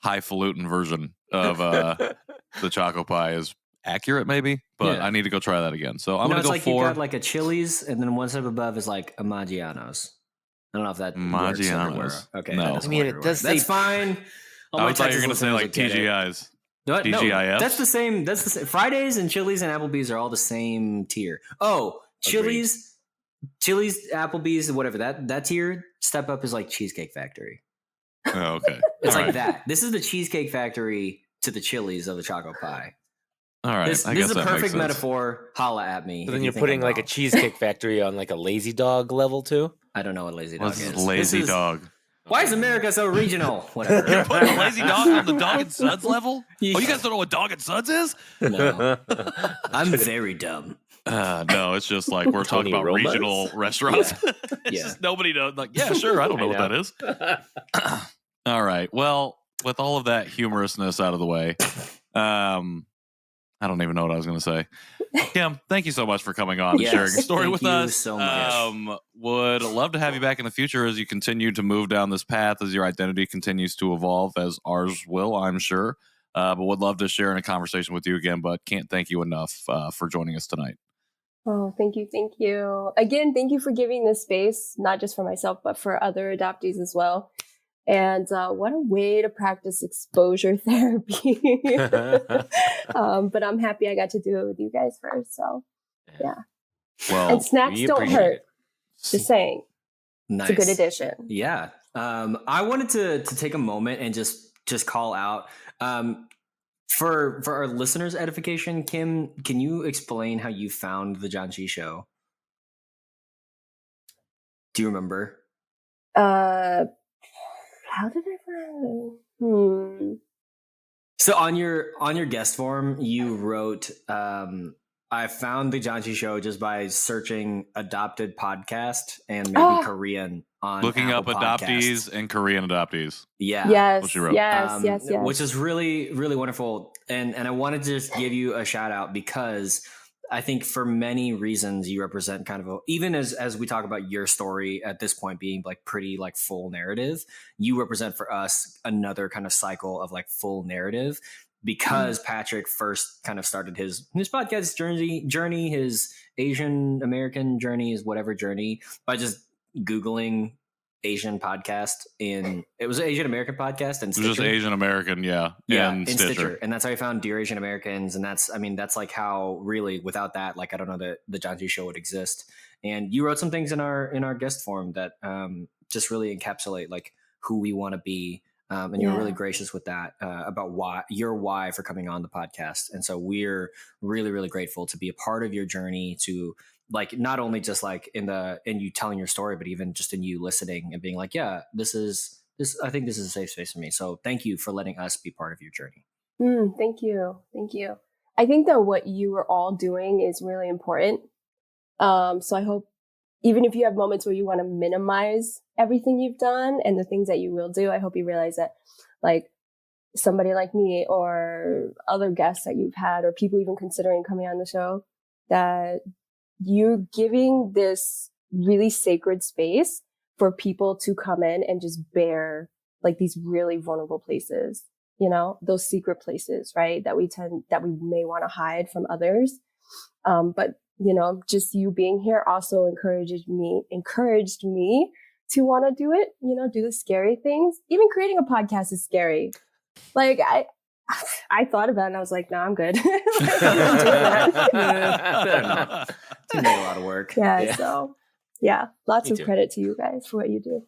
[SPEAKER 4] highfalutin version of the choco pie is accurate, maybe, but
[SPEAKER 2] Yeah.
[SPEAKER 4] I need to go try that again. So I'm gonna
[SPEAKER 2] it's
[SPEAKER 4] go
[SPEAKER 2] like
[SPEAKER 4] 4.
[SPEAKER 2] you got like a Chili's, and then one step above is like a Maggiano's. I don't know if that works everywhere.
[SPEAKER 4] Maggiano's.
[SPEAKER 2] Okay,
[SPEAKER 4] No.
[SPEAKER 2] that doesn't
[SPEAKER 3] I mean,
[SPEAKER 2] work
[SPEAKER 3] it
[SPEAKER 2] everywhere.
[SPEAKER 3] does say-
[SPEAKER 2] That's fine. All
[SPEAKER 4] I
[SPEAKER 2] my
[SPEAKER 4] thought you were
[SPEAKER 2] Texas
[SPEAKER 4] gonna say
[SPEAKER 2] listeners
[SPEAKER 4] like
[SPEAKER 2] will get it.
[SPEAKER 4] TGI's.
[SPEAKER 2] What? No,
[SPEAKER 4] TGIFs?
[SPEAKER 2] that's the same. That's the same. Fridays and Chili's and Applebee's are all the same tier. Oh, Chili's, Applebee's, whatever that tier. Step up is like Cheesecake Factory.
[SPEAKER 4] Oh, okay.
[SPEAKER 2] It's
[SPEAKER 4] All
[SPEAKER 2] like
[SPEAKER 4] right.
[SPEAKER 2] that. This is the Cheesecake Factory to the Chili's of the Choco Pie.
[SPEAKER 4] All right.
[SPEAKER 2] This
[SPEAKER 4] I
[SPEAKER 2] is
[SPEAKER 4] guess
[SPEAKER 2] a
[SPEAKER 4] that makes
[SPEAKER 2] perfect
[SPEAKER 4] sense.
[SPEAKER 2] metaphor. Holla at me.
[SPEAKER 3] So
[SPEAKER 2] if
[SPEAKER 3] then
[SPEAKER 2] you
[SPEAKER 3] you're
[SPEAKER 2] think
[SPEAKER 3] putting
[SPEAKER 2] I'm
[SPEAKER 3] like a
[SPEAKER 2] wrong.
[SPEAKER 3] Cheesecake Factory on like a Lazy Dog level too.
[SPEAKER 2] I don't know what lazy dog
[SPEAKER 4] What's
[SPEAKER 2] is.
[SPEAKER 4] this lazy dog?
[SPEAKER 2] Why is America so regional? Whatever.
[SPEAKER 4] You're putting a lazy dog on the Dog and Suds level?
[SPEAKER 2] Yeah.
[SPEAKER 4] Oh, you guys don't know what Dog and Suds is?
[SPEAKER 2] No, I'm very dumb.
[SPEAKER 4] No, it's just like we're
[SPEAKER 3] Tony
[SPEAKER 4] talking about
[SPEAKER 3] Roma's?
[SPEAKER 4] regional restaurants.
[SPEAKER 2] Yeah.
[SPEAKER 4] It's
[SPEAKER 2] Yeah.
[SPEAKER 4] just nobody knows. Like, yeah, sure, I don't know what that is. All right. Well, with all of that humorousness out of the way, I don't even know what I was going to say. Kim, thank you so much for coming on and
[SPEAKER 2] Yes,
[SPEAKER 4] sharing your story
[SPEAKER 2] thank
[SPEAKER 4] with
[SPEAKER 2] you
[SPEAKER 4] us.
[SPEAKER 2] so much.
[SPEAKER 4] Would love to have you back in the future as you continue to move down this path, as your identity continues to evolve, as ours will, I'm sure. But would love to share in a conversation with you again, but can't thank you enough for joining us tonight.
[SPEAKER 5] Oh, thank you. Thank you. Again, thank you for giving this space, not just for myself, but for other adoptees as well. And what a way to practice exposure therapy. But I'm happy I got to do it with you guys first. So, yeah.
[SPEAKER 4] Well,
[SPEAKER 5] And snacks
[SPEAKER 3] we
[SPEAKER 5] don't
[SPEAKER 3] appreciate
[SPEAKER 5] hurt.
[SPEAKER 3] it.
[SPEAKER 5] Just saying.
[SPEAKER 2] Nice.
[SPEAKER 5] It's a good addition.
[SPEAKER 2] Yeah. I wanted to take a moment and just call out for our listeners' edification. Kim, can you explain how you found the Janchi Show? Do you remember?
[SPEAKER 5] How did I find?
[SPEAKER 2] So on your guest form, you wrote, I found the Janchi Show just by searching adopted podcast and maybe Korean on
[SPEAKER 4] looking
[SPEAKER 2] Apple
[SPEAKER 4] up
[SPEAKER 2] Podcasts.
[SPEAKER 4] adoptees and Korean adoptees.
[SPEAKER 2] Yeah.
[SPEAKER 5] Yes,
[SPEAKER 4] what you wrote.
[SPEAKER 5] yes.
[SPEAKER 2] Which is really, really wonderful. And I wanted to just give you a shout out because I think for many reasons you represent kind of even as we talk about your story at this point being like pretty like full narrative, you represent for us another kind of cycle of like full narrative because Patrick first kind of started his podcast journey, his Asian American journey, his whatever journey by just Googling Asian podcast it was an Asian American podcast and
[SPEAKER 4] It was just Asian American, yeah,
[SPEAKER 2] in
[SPEAKER 4] Stitcher.
[SPEAKER 2] And that's how I found Dear Asian Americans. And that's like how really without that, like, I don't know that the Janchi Show would exist. And you wrote some things in our guest form that just really encapsulate like who we want to be. And you're really gracious with that about why for coming on the podcast. And so we're really, really grateful to be a part of your journey, to like, not only just like in you telling your story, but even just in you listening and being like, yeah, I think this is a safe space for me. So thank you for letting us be part of your journey.
[SPEAKER 5] Thank you. Thank you. I think that what you are all doing is really important. So I hope, even if you have moments where you want to minimize everything you've done and the things that you will do, I hope you realize that like somebody like me or other guests that you've had, or people even considering coming on the show, that you're giving this really sacred space for people to come in and just bear like these really vulnerable places, you know, those secret places, right? That we may want to hide from others. But you know, just you being here also encouraged me to want to do it, you know, do the scary things. Even creating a podcast is scary. Like I thought about it and I was like, no, I'm good. Like, I'm doing that.
[SPEAKER 2] It's a lot of work.
[SPEAKER 5] Yeah. So yeah, lots
[SPEAKER 3] Me
[SPEAKER 5] of
[SPEAKER 3] too.
[SPEAKER 5] credit to you guys for what you do.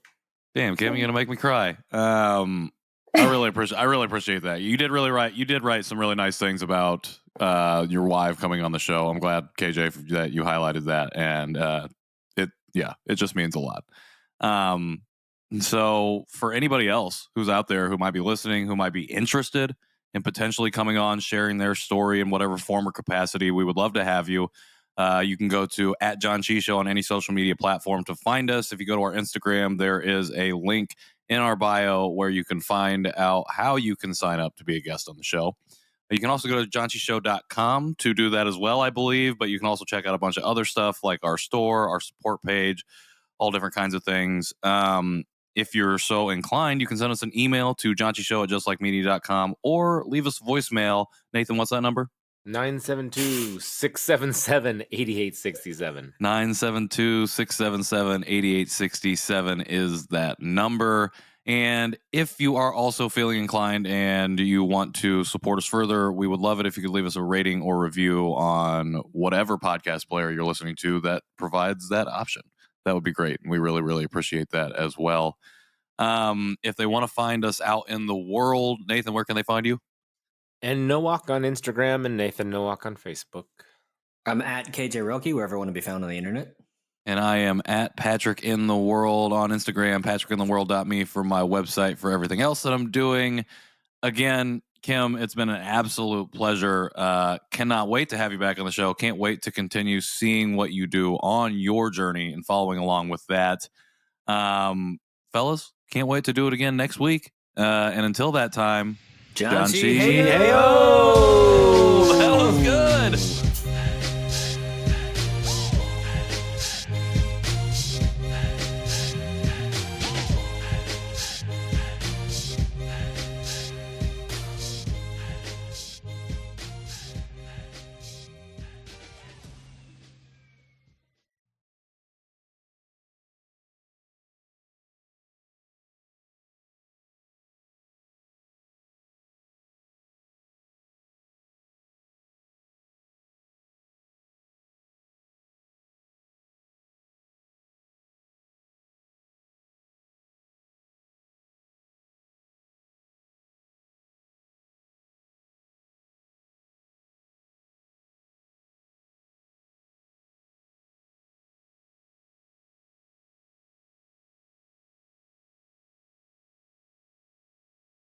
[SPEAKER 4] Damn, Kim, you're gonna make me cry. I really appreciate that. You did write some really nice things about your wife coming on the show. I'm glad, KJ, that you highlighted that, and it just means a lot. So for anybody else who's out there who might be listening, who might be interested in potentially coming on, sharing their story in whatever form or capacity, we would love to have you. You can go to @Janchi Show on any social media platform to find us. If you go to our Instagram, there is a link in our bio where you can find out how you can sign up to be a guest on the show. You can also go to janchishow.com to do that as well, I believe, but you can also check out a bunch of other stuff like our store, our support page, all different kinds of things. If you're so inclined, you can send us an email to janchishow@justlikemedia.com or leave us a voicemail. Nathan, what's that number?
[SPEAKER 3] 972-677-8867.
[SPEAKER 4] 972-677-8867 is that number. And if you are also feeling inclined and you want to support us further, we would love it if you could leave us a rating or review on whatever podcast player you're listening to that provides that option. That would be great. We really, really appreciate that as well. If they want to find us out in the world, Nathan, where can they find you?
[SPEAKER 3] And Nowak on Instagram and Nathan Nowak on Facebook.
[SPEAKER 2] I'm at KJ Rilke, wherever I want to be found on the internet.
[SPEAKER 4] And I am at Patrick in the World on Instagram, patrickintheworld.me for my website for everything else that I'm doing. Again, Kim, it's been an absolute pleasure. Cannot wait to have you back on the show. Can't wait to continue seeing what you do on your journey and following along with that. Fellas, can't wait to do it again next week. And until that time,
[SPEAKER 2] Janchi
[SPEAKER 4] Janchi.
[SPEAKER 2] Heyo!